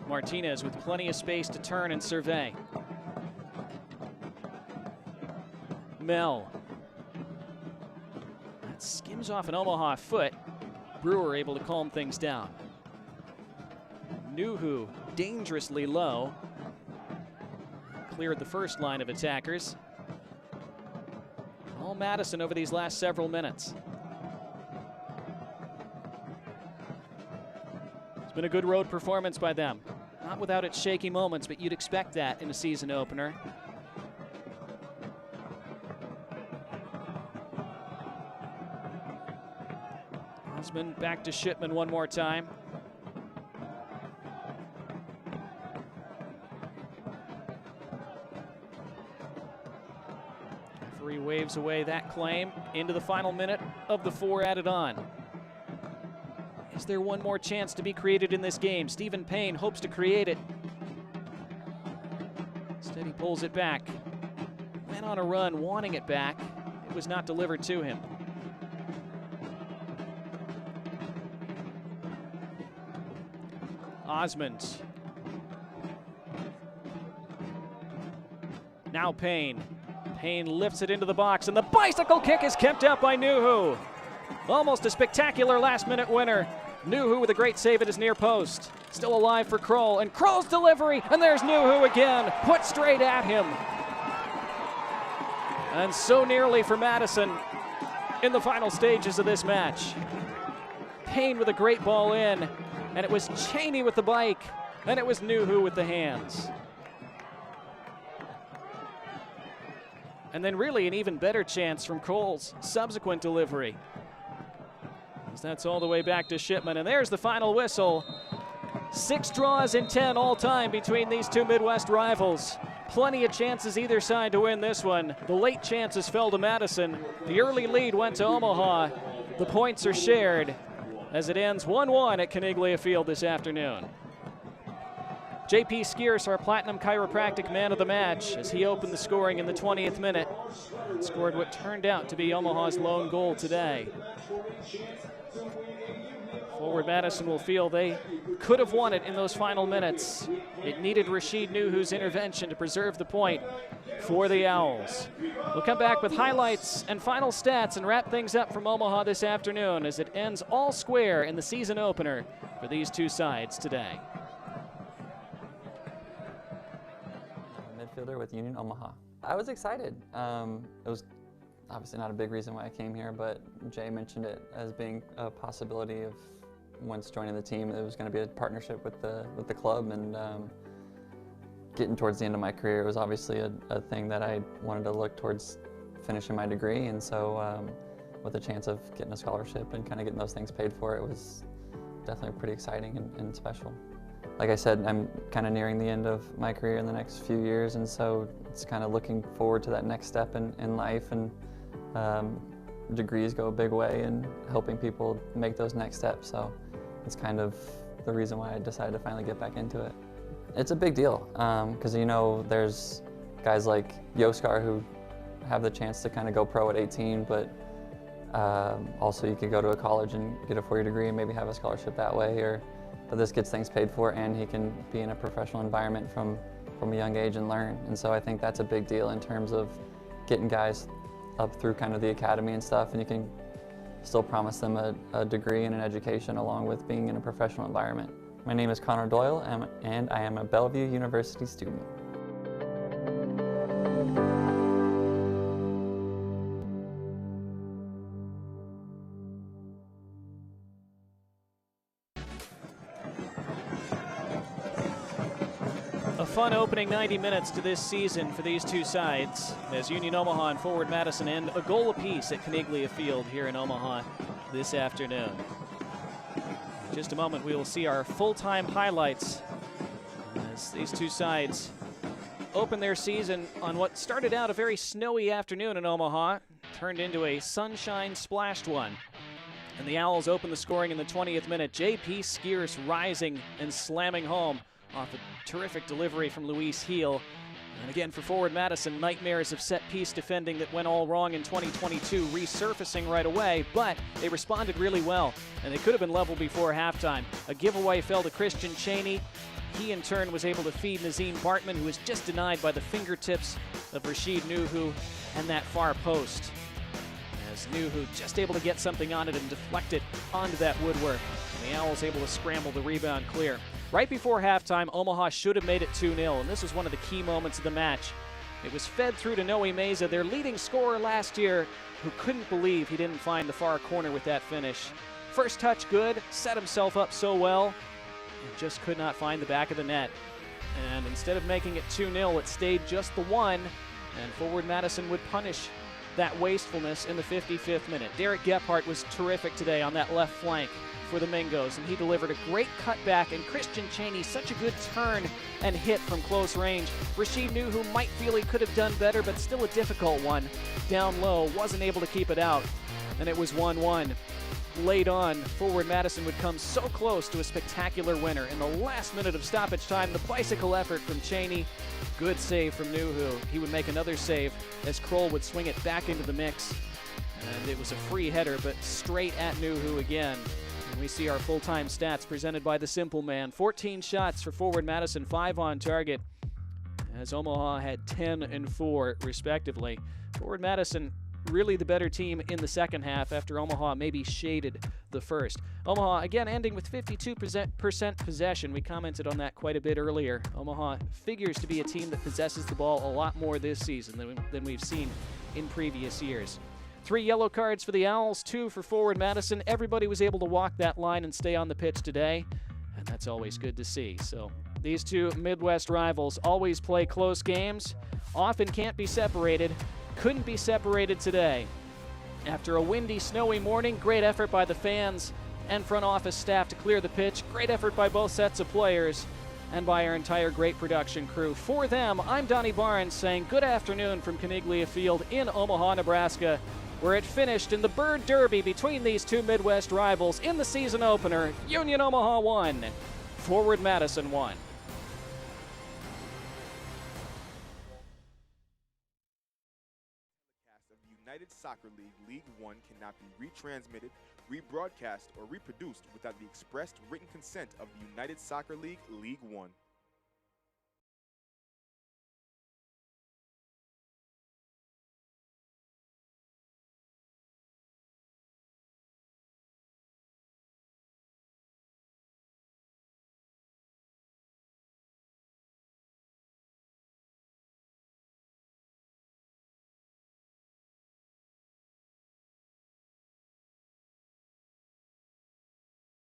Martinez with plenty of space to turn and survey. Mel. That skims off an Omaha foot. Brewer able to calm things down. Nuhu dangerously low. Cleared the first line of attackers. All Madison over these last several minutes. It's been a good road performance by them. Not without its shaky moments, but you'd expect that in a season opener. Osman back to Shipman one more time. Referee waves away that claim into the final minute of the 4 added on. Is there one more chance to be created in this game? Stephen Payne hopes to create it. Instead, he pulls it back. Went on a run, wanting it back. It was not delivered to him. Osmond. Now Payne. Payne lifts it into the box, and the bicycle kick is kept out by Nuhu. Almost a spectacular last-minute winner. Nuhu with a great save at his near post. Still alive for Kroll, and Kroll's delivery, and there's Nuhu again, put straight at him. And so nearly for Madison in the final stages of this match. Payne with a great ball in, and it was Cheney with the bike, and it was Nuhu with the hands. And then really an even better chance from Kroll's subsequent delivery. As that's all the way back to Shipman, and there's the final whistle. 6 draws in 10 all time between these two Midwest rivals. Plenty of chances either side to win this one. The late chances fell to Madison. The early lead went to Omaha. The points are shared as it ends 1-1 at Caniglia Field this afternoon. J.P. Skierce, our Platinum Chiropractic man of the match, as he opened the scoring in the 20th minute. Scored what turned out to be Omaha's lone goal today. Forward Madison will feel they could have won it in those final minutes. It needed Rashid Nuhu's intervention to preserve the point for the Owls. We'll come back with highlights and final stats and wrap things up from Omaha this afternoon as it ends all square in the season opener for these two sides today. Midfielder with Union Omaha. I was excited. It was obviously not a big reason why I came here, but Jay mentioned it as being a possibility of once joining the team, it was going to be a partnership with the club, and getting towards the end of my career, it was obviously a thing that I wanted to look towards finishing my degree, and so with a chance of getting a scholarship and kind of getting those things paid for, it was definitely pretty exciting and special. Like I said, I'm kind of nearing the end of my career in the next few years, and so it's kind of looking forward to that next step in life, and degrees go a big way in helping people make those next steps, so it's kind of the reason why I decided to finally get back into it. It's a big deal, because you know, there's guys like Yoskar who have the chance to kind of go pro at 18, but also you could go to a college and get a 4-year degree and maybe have a scholarship that way, but this gets things paid for, and he can be in a professional environment from a young age and learn. And so I think that's a big deal in terms of getting guys up through kind of the academy and stuff, and you can still promise them a degree and an education along with being in a professional environment. My name is Connor Doyle, and I am a Bellevue University student. A fun opening 90 minutes to this season for these two sides as Union Omaha and Forward Madison end a goal apiece at Caniglia Field here in Omaha this afternoon. In just a moment, we will see our full-time highlights as these two sides open their season on what started out a very snowy afternoon in Omaha, turned into a sunshine-splashed one. And the Owls open the scoring in the 20th minute. J.P. Skierce rising and slamming home off a terrific delivery from Luis Heel. And again, for Forward Madison, nightmares of set-piece defending that went all wrong in 2022 resurfacing right away, but they responded really well, and they could have been level before halftime. A giveaway fell to Christian Cheney. He, in turn, was able to feed Nazim Bartman, who was just denied by the fingertips of Rashid Nuhu and that far post. As Nuhu just able to get something on it and deflect it onto that woodwork. And the Owls able to scramble the rebound clear. Right before halftime, Omaha should have made it 2-0, and this was one of the key moments of the match. It was fed through to Noe Meza, their leading scorer last year, who couldn't believe he didn't find the far corner with that finish. First touch good, set himself up so well, and just could not find the back of the net. And instead of making it 2-0, it stayed just the 1, and Forward Madison would punish that wastefulness in the 55th minute. Derek Gephardt was terrific today on that left flank for the Mingos, and he delivered a great cutback, and Christian Cheney, such a good turn and hit from close range. Rashid Nuhu might feel he could have done better, but still a difficult one. Down low, wasn't able to keep it out, and it was 1-1. late on, forward Madison would come so close to a spectacular winner. In the last minute of stoppage time, the bicycle effort from Cheney. Good save from Nuhu. He would make another save as Kroll would swing it back into the mix. And it was a free header, but straight at Nuhu again. And we see our full-time stats presented by the Simple Man. 14 shots for forward Madison, 5 on target, as Omaha had 10 and 4 respectively. Forward Madison really the better team in the second half after Omaha maybe shaded the first. Omaha again ending with 52% possession. We commented on that quite a bit earlier. Omaha figures to be a team that possesses the ball a lot more this season than we've seen in previous years. 3 yellow cards for the Owls, 2 for forward Madison. Everybody was able to walk that line and stay on the pitch today, and that's always good to see. So these two Midwest rivals always play close games, often can't be separated. Couldn't be separated today. After a windy, snowy morning, great effort by the fans and front office staff to clear the pitch. Great effort by both sets of players and by our entire great production crew. For them, I'm Donnie Barnes saying good afternoon from Caniglia Field in Omaha, Nebraska, where it finished in the Bird Derby between these two Midwest rivals in the season opener. Union Omaha 1, forward Madison 1. United Soccer League League One cannot be retransmitted, rebroadcast, or reproduced without the expressed written consent of the United Soccer League League One.